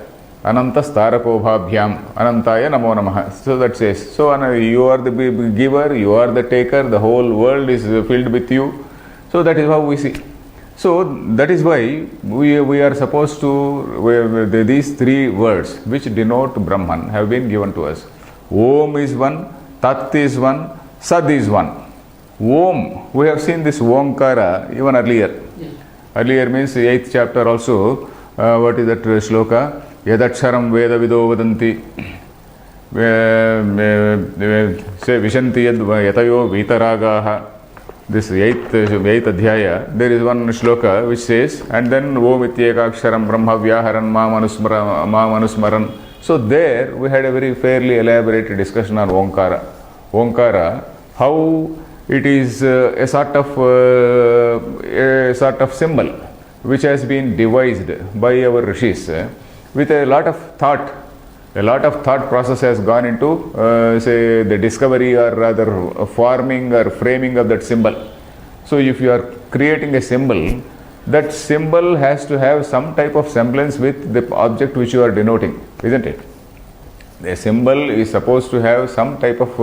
Ananta starako bhabhyam, Anantaya namo namaha. So that says, so you are the giver, you are the taker, the whole world is filled with you. So that is how we see. So that is why we are supposed to, these three words which denote Brahman have been given to us. Om is one, Tat is one, Sad is one. Om, we have seen this Omkara even earlier. Yes. Earlier means 8th chapter also. What is that shloka? Yadaksharam Veda Vido Vadanti. Say Vishanti Yad Yatayo Vitaragaha. This 8th Adhyaya, there is one shloka which says, and then Om Ityekaksharam Brahma Vyaharan Ma Manusmaran. So there we had a very fairly elaborate discussion on Omkara. Omkara, how it is a sort of symbol which has been devised by our rishis with a lot of thought. A lot of thought process has gone into, say, the discovery or rather forming or framing of that symbol. So if you are creating a symbol, that symbol has to have some type of semblance with the object which you are denoting, isn't it? A symbol is supposed to have some type of,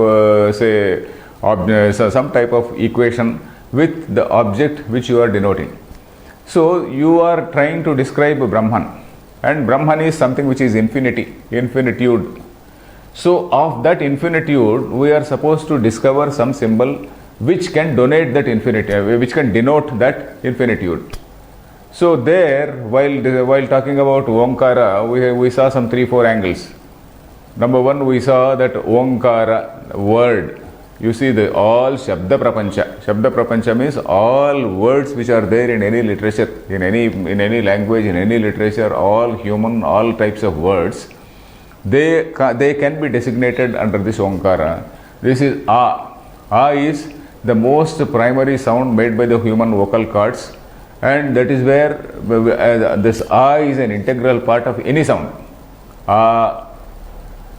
some type of equation with the object which you are denoting. So you are trying to describe Brahman, and Brahman is something which is infinity, infinitude. So of that infinitude, we are supposed to discover some symbol which can donate that infinity, which can denote that infinitude. So there, while talking about Omkara, we saw some 3-4 angles. Number one, we saw that Omkara word. You see, the all Shabda Prapancha. Shabda Prapancha means all words which are there in any literature, in any language, in any literature, all human, all types of words. They can be designated under this Omkara. This is A. A is the most primary sound made by the human vocal cords. And that is where this A is an integral part of any sound.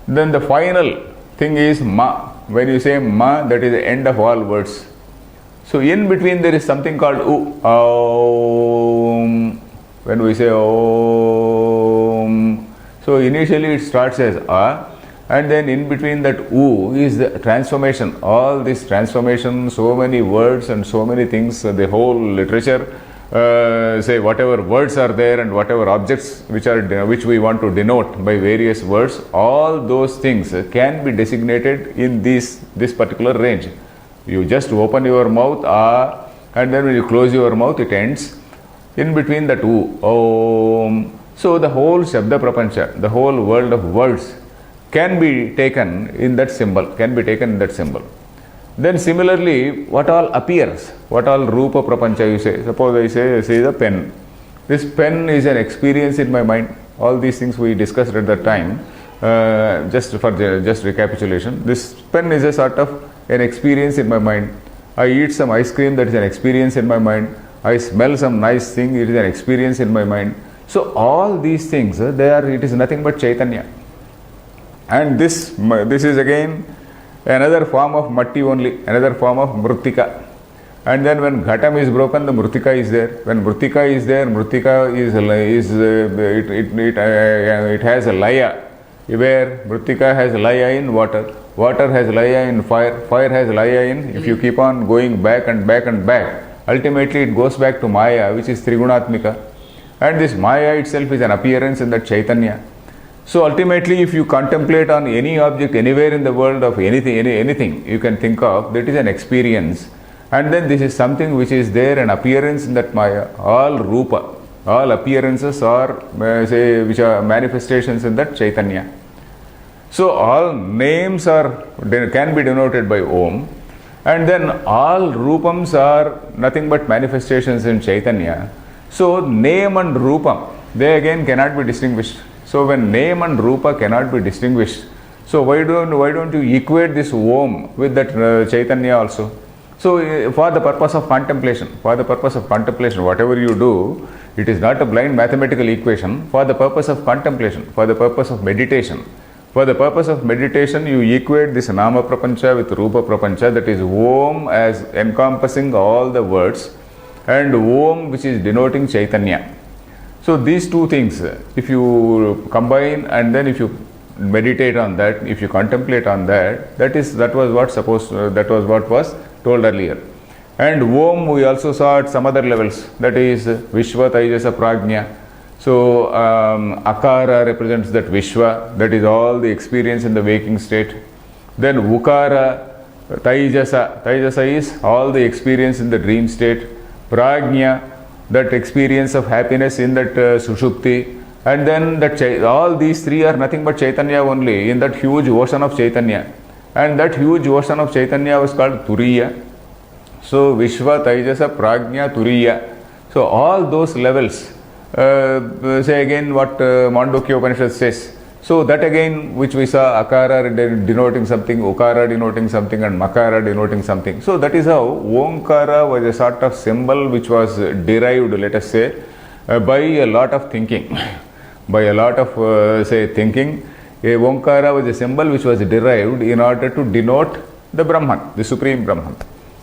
Then the final thing is Ma. When you say Ma, that is the end of all words. So in between there is something called U. Om. When we say Om. So initially it starts as A, and then in between that U is the transformation. All this transformation, so many words and so many things, the whole literature, say whatever words are there and whatever objects which we want to denote by various words, all those things can be designated in this particular range. You just open your mouth, and then when you close your mouth, it ends. In between that U, Om. So the whole Shabda Prapancha, the whole world of words can be taken in that symbol, Then similarly, what all appears, what all Rupa Prapancha you say. Suppose I say the pen. This pen is an experience in my mind. All these things we discussed at that time. Just recapitulation. This pen is a sort of an experience in my mind. I eat some ice cream, that is an experience in my mind. I smell some nice thing, it is an experience in my mind. So all these things, it is nothing but Chaitanya. And this is again another form of Matti only, another form of Mrittika. And then when Ghatam is broken, the Mrittika is there. When Mrittika is there, Mrittika it has a laya, where Mrittika has laya in water, water has laya in fire, fire has laya in, if you keep on going back and back and back, ultimately it goes back to Maya, which is Trigunatmika. And this Maya itself is an appearance in that Chaitanya. So ultimately, if you contemplate on any object anywhere in the world of anything you can think of, that is an experience. And then this is something which is there, an appearance in that Maya. All Rupa, all appearances are, which are manifestations in that Chaitanya. So all names can be denoted by Om. And then all Rupams are nothing but manifestations in Chaitanya. So name and Rupam, they again cannot be distinguished. So when name and Rupa cannot be distinguished, so why don't you equate this Om with that Chaitanya also? So for the purpose of contemplation, whatever you do, it is not a blind mathematical equation. For the purpose of contemplation, for the purpose of meditation, you equate this Nama Prapancha with Rupa Prapancha, that is Om as encompassing all the words, and Om which is denoting Chaitanya. So these two things, if you combine and then if you meditate on that, if you contemplate on that, that was what was told earlier. And Om we also saw at some other levels, that is Vishva Taijasa Prajna. So Akara represents that Vishwa, that is all the experience in the waking state. Then Ukara, Taijasa is all the experience in the dream state. Prajna, that experience of happiness in that Sushupti. And then all these three are nothing but Chaitanya only in that huge ocean of Chaitanya. And that huge ocean of Chaitanya was called Turiya. So Vishva, Taijasa, Prajna, Turiya. So all those levels, say again what Mandukya Upanishad says. So that again which we saw, Akara denoting something, Ukara denoting something, and Makara denoting something. So that is how Omkara was a sort of symbol which was derived, let us say, by a lot of thinking. By a lot of thinking, A Omkara was a symbol which was derived in order to denote the Brahman, the Supreme Brahman.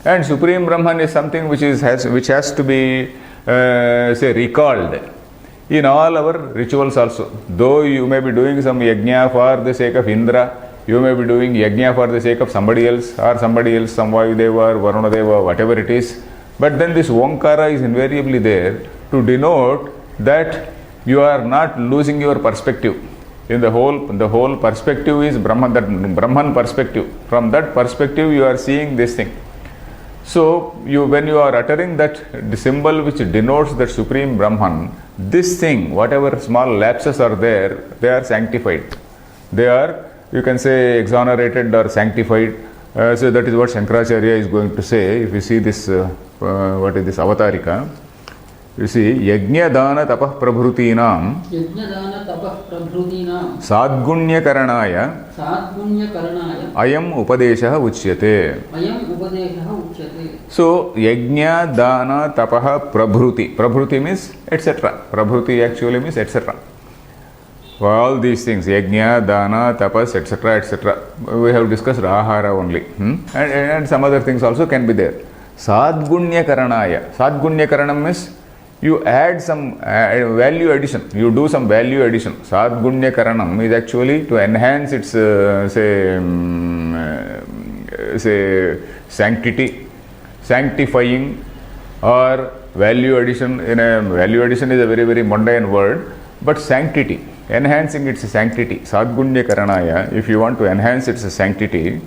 And Supreme Brahman is something which has to be recalled in all our rituals also. Though you may be doing some yajna for the sake of Indra, you may be doing yajna for the sake of somebody else, some Vayudeva or Varunadeva, whatever it is. But then this Omkara is invariably there to denote that you are not losing your perspective. In the whole perspective is Brahman, that Brahman perspective. From that perspective you are seeing this thing. So when you are uttering that the symbol which denotes that Supreme Brahman, this thing, whatever small lapses are there, they are sanctified. They are, you can say, exonerated or sanctified. So that is what Shankaracharya is going to say. If you see this, what is this Avatarika? You see, Yajna Dana Tapah Prabhrutinam Sadgunya Karanaya Ayam Upadesha Uchyate. So, Yajna Dana Tapah Prabhruti. Prabhruti means etc. Prabhruti actually means etc. For all these things, Yajna, Dana, Tapas, etc., etc. We have discussed Ahara only. And some other things also can be there. Sadgunya Karanaya. Sadgunya Karanam means you add some value addition. You do some value addition. Sadgunya Karanam is actually to enhance its, sanctity, sanctifying, or value addition. Value addition is a very, very mundane word, but sanctity, enhancing its sanctity. Sadgunya Karanaya, if you want to enhance its sanctity,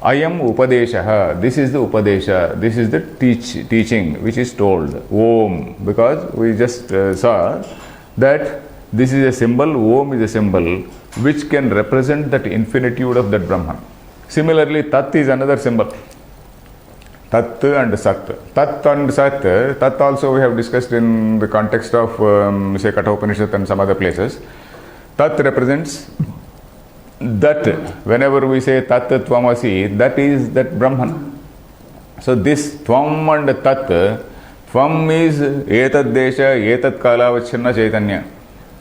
Ayam Upadesha, this is the Upadesha, this is the teaching which is told. Om, because we just saw that this is a symbol, Om is a symbol which can represent that infinitude of that Brahman. Similarly, Tat is another symbol. Tat and Sat. Tat and Sat, Tat also we have discussed in the context of, say, Kathopanishad and some other places. Tat represents that. Whenever we say Tat Tvamasi, that is that Brahman. So this Tvam and Tat, Tvam is Etad Desha, Etad Kalavachanna Chaitanya,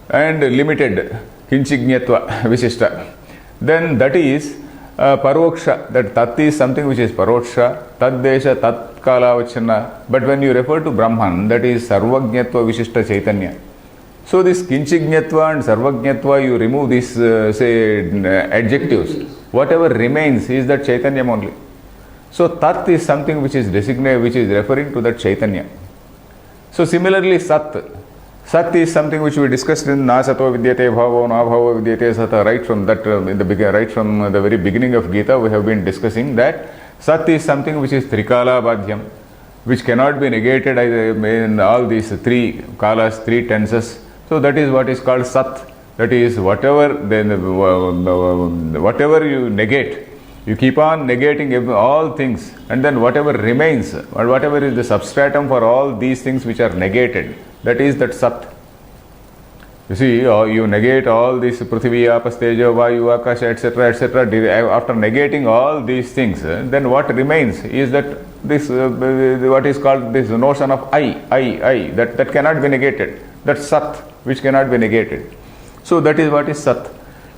and limited, Kinchignatva, Visishta. Then that is Paroksha, that Tat is something which is Paroksha, Tad Desha, Tat Kalavachanna. But when you refer to Brahman, that is Sarvagnatva Vishishta Chaitanya. So this Kinchignatva and Sarvagnatva, you remove these, adjectives. Whatever remains is that Chaitanya only. So Tat is something which is designated, which is referring to that Chaitanya. So similarly, Sat. Sat is something which we discussed in Nasato Vidyate Bhavo, Nabhavo Vidyate Sata, right from that, right from the very beginning of Gita, we have been discussing that Sat is something which is Trikala Badhyam, which cannot be negated in all these three kalas, three tenses. So that is what is called Sat. That is whatever you negate, you keep on negating all things, and then whatever remains, or whatever is the substratum for all these things which are negated, that is that Sat. You see, you negate all these Prithvi, Apas, Tejo, Vayu, Akasha, etc., etc. After negating all these things, then what remains is that this, what is called this notion of I, that cannot be negated. That Sat, which cannot be negated. So that is what is Sat.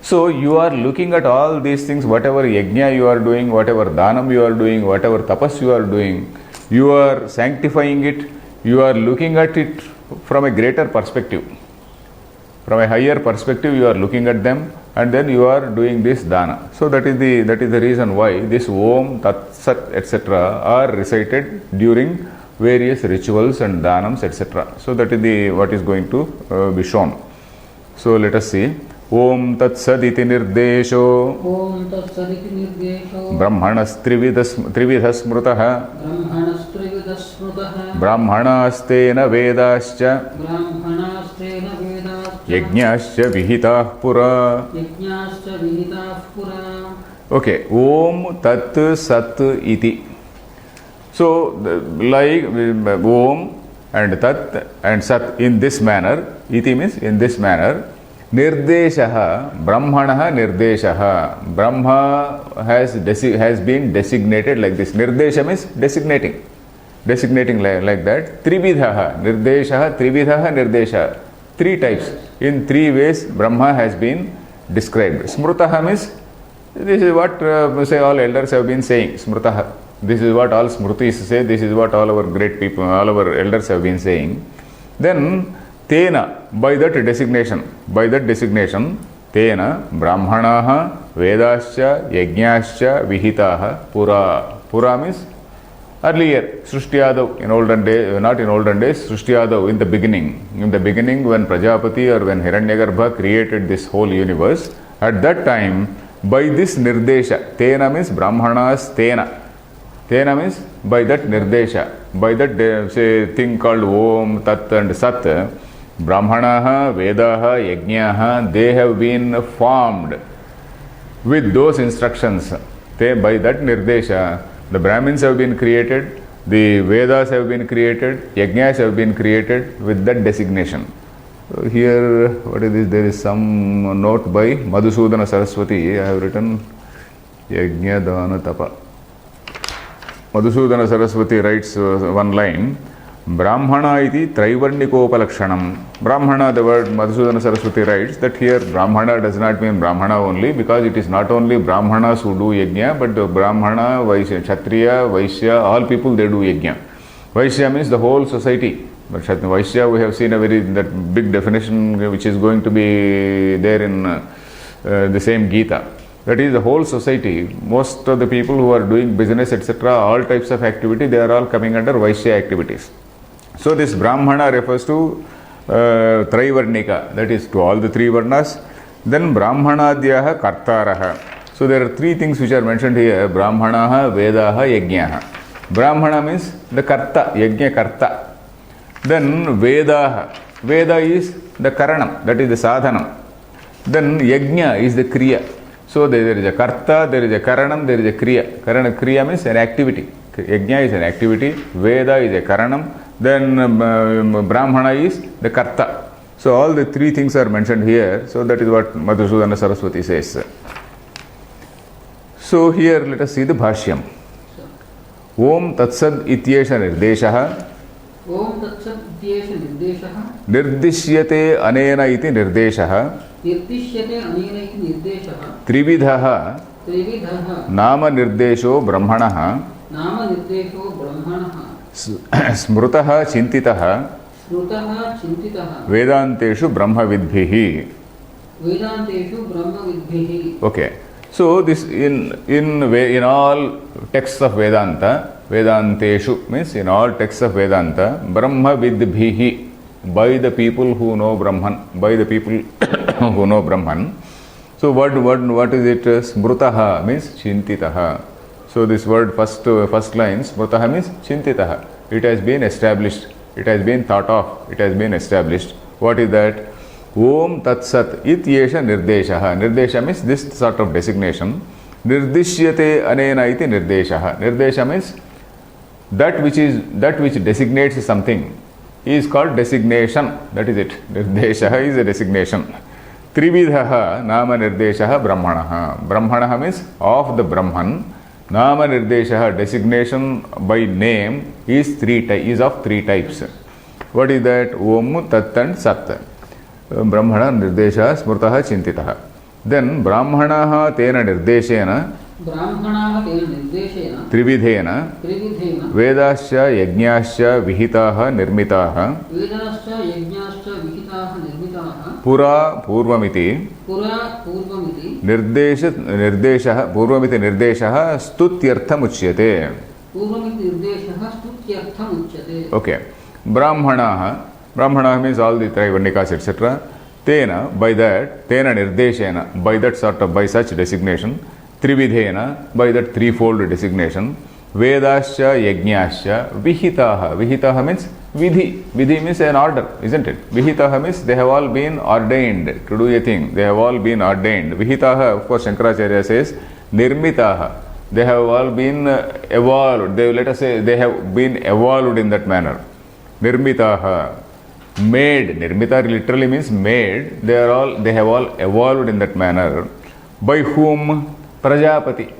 So you are looking at all these things, whatever yajna you are doing, whatever dhanam you are doing, whatever tapas you are doing, you are sanctifying it, you are looking at it from a greater perspective. From a higher perspective you are looking at them, and then you are doing this dana. So that is the reason why this Om, Tat, Sat, etc. are recited during various rituals and dhanams, etc. So that is what is going to be shown. So let us see. Om Tat Saditi Nirdesho Om Tat Saditi Nirdesho Brahmanas Trividhas Smrutaha Brahmanas Trividhas Smrutaha Brahmanastena Vedascha Brahmanastena Vedascha Yajñascha Vihitah Pura. Yajñascha Vihitah Pura. Okay. Om Tat Sat Iti. So, like Om and Tat and Sat in this manner, Iti means in this manner, Nirdeshaha, Brahmanaha Nirdeshaha. Brahma has been designated like this. Nirdesha means designating like that. Trividhaha, Nirdeshaha, Trividhaha, Nirdesha. Three types. In three ways, Brahma has been described. Smrutaha means this is what say all elders have been saying. Smrutaha. This is what all smrutis say. This is what all our great people, all our elders have been saying. Then tena, by that designation, tena brahmanaha vedascha yajnascha vihitaha pura. Pura means earlier, Srishtyadav, in olden days, not in olden days, Srishtyadav, in the beginning when Prajapati or when Hiranyagarbha created this whole universe, at that time, by this nirdesha, tena means brahmanas tena. Tena means by that nirdesha, by that say thing called Om, Tat and Sat, Brahmanaha, Vedaha, Yajnaha, they have been formed with those instructions. By that nirdesha, the Brahmins have been created, the Vedas have been created, Yajnas have been created with that designation. So here, what is this? There is some note by Madhusudana Saraswati. I have written Yajna Dana Tapa. Madhusudana Saraswati writes one line, Brahmana iti Traivarnikopalashanam. Brahmana, the word Madhusudana Saraswati writes that here Brahmana does not mean Brahmana only, because it is not only Brahmanas who do yajna, but Brahmana, Vaishya, Kshatriya, Vaishya, all people they do yajna. Vaishya means the whole society. But Vaishya, we have seen a very that big definition which is going to be there in the same Gita. That is the whole society. Most of the people who are doing business, etc., all types of activity, they are all coming under Vaishya activities. So this Brahmana refers to Traivarnika, that is to all the three Varnas. Then Brahmanadyaha Kartaraha. So there are three things which are mentioned here, Brahmanaha, Vedaha, Yajnaha. Brahmana means the Karta, Yajna Karta. Then Vedaha. Veda is the Karanam, that is the Sadhanam. Then Yajna is the Kriya. So there is a Karta, there is a Karanam, there is a Kriya. Kriya means an activity. Yajna is an activity, Veda is a Karanam, then Brahmana is the Karta. So all the three things are mentioned here. So that is what Madhusudana Saraswati says. So here let us see the Bhashyam. Om Tatsad Ityesha Nirdeshaha. Om Tatsad Ityesha Nirdeshaha. Nirdishyate Anena iti Nirdeshaha. Nirdishyate Anena iti Nirdeshaha. Trividhaha. Trividhaha. Nama Nirdesho Brahmanaha. Nama Nirdesho Brahmanaha. Smrutaha Chintitaha. Smrutaha Chintitaha. Vedanteshu Brahmavidbhihi. Vedanteshu Brahmavidbhihi. Okay. So this in all texts of Vedanta, Vedanteshu means in all texts of Vedanta, Brahmavidbhihi, by the people who know Brahman, by the people who know Brahman. So what is it? Smrutaha means Chintitaha. So this word first line, Smrutaha means Chintitaha. It has been established. It has been thought of. It has been established. What is that? Om Tatsat Ityesha Nirdeshaha. Nirdesha means this sort of designation. Nirdishyate Anena iti Nirdeshaha. Nirdesha means that which designates something is called designation. That is it. Nirdeshaha is a designation. Trividhaha Nama Nirdeshaha Brahmanaha. Brahmanaha means of the Brahman. Nama Nirdeshaha, designation by name, is of three types. What is that? Om, Tat and Sat. Brahmana Nirdesha, Smrtaha, Chintitaha. Then Brahmanaha Tena Nirdeshena. Brahmanaha Tena Nirdeshena. Trividhena. Trividhena. Vedascha, Yajnascha, Vihitaha, Nirmitaha. Vedascha, Yajnascha, Vihitaha, Nirmitaha. Pura, Purvamiti. Pura, Purvamiti. Nirdeshaha, Purvamiti Nirdeshaha, Stutyartham Uchyate. Purvamiti Nirdeshaha, Stutyartham Uchyate. Okay. Brahmana means all the Traivarnikas, etc. Tena, by that, Tena Nirdeshena, by that sort of, by such designation. Trividhena, by that threefold designation. Vedascha, Yajnascha, Vihitaha. Vihitaha means Vidhi. Vidhi means an order, isn't it? Vihitaha means they have all been ordained to do a thing. They have all been ordained. Vihitaha, of course, Shankaracharya says, Nirmitaha. They have all been evolved. Let us say they have been evolved in that manner. Nirmitaha. Made. Nirmita literally means made. They have all evolved in that manner. By whom? Prajapati.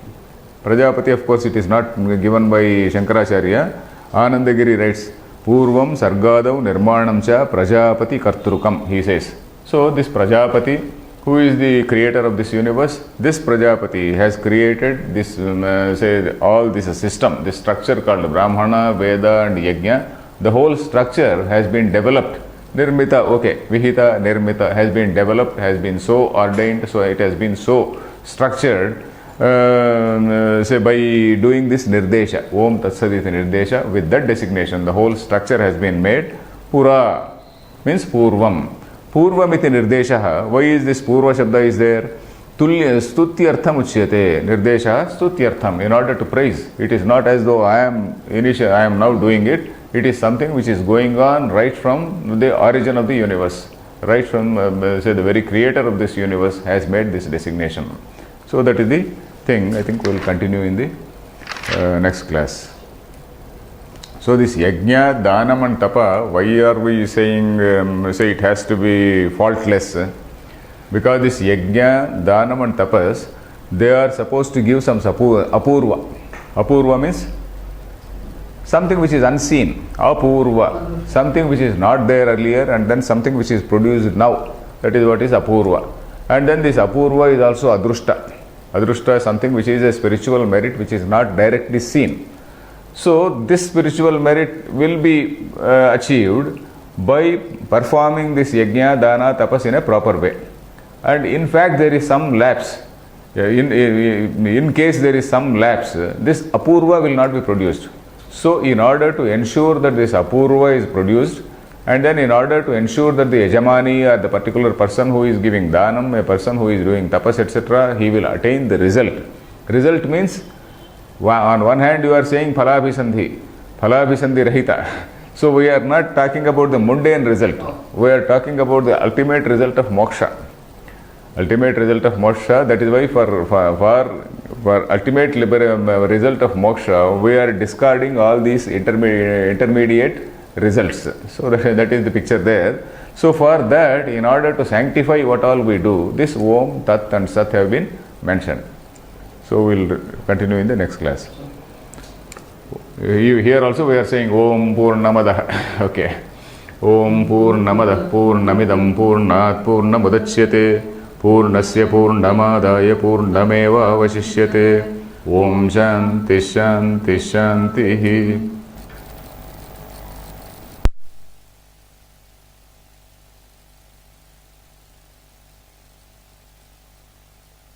Prajapati, of course, it is not given by Shankaracharya. Anandagiri writes, Purvam Sargadav Nirmanam Cha Prajapati Kartrukam, he says. So this Prajapati, Who is the creator of this universe? This Prajapati has created this, say, all this system, this structure called Brahmana, Veda and Yajna. The whole structure has been developed. Nirmita, okay, Vihita, Nirmita has been developed, has been so ordained, so it has been so structured, say by doing this Nirdesha, Om Tatsaditi Nirdesha, with that designation, the whole structure has been made. Pura means Purvam. Purvamiti Nirdeshaha. Why is this Purva Shabda is there? Tulya Stutyartham Uchyate. Nirdesha Stutyartham, in order to praise. It is not as though I am now doing it. It is something which is going on right from the origin of the universe. Right from, say, the very creator of this universe has made this designation. So that is the thing. I think we will continue in the next class. So this yajna, danam and tapa, why are we saying, say it has to be faultless? Because this yajna, danam and tapas, they are supposed to give some apurva. Apurva means something which is unseen. Apurva, something which is not there earlier and then something which is produced now. That is what is apurva. And then this apurva is also adrushta. Adrushta is something which is a spiritual merit which is not directly seen. So this spiritual merit will be achieved by performing this yajna, dana, tapas in a proper way. And in fact there is some lapse. In case there is some lapse, this apurva will not be produced. So in order to ensure that this apurva is produced, and then in order to ensure that the yajamani or the particular person who is giving danam, a person who is doing tapas, etc., he will attain the result. Result means, on one hand you are saying phalabhisandhi rahita. So we are not talking about the mundane result. We are talking about the ultimate result of moksha. Ultimate result of moksha. That is why for ultimate result of moksha, we are discarding all these intermediate results. So that is the picture there. So for that, in order to sanctify what all we do, this Om, Tat and Sat have been mentioned. So we will continue in the next class. Here also we are saying Om Purnamadah. Okay. Om Purnamadah Purnamidam Purnat Purnamudachyate Purnasya Purnamadaya Purnameva Vasishyate. Om Shanti Shanti Shanti.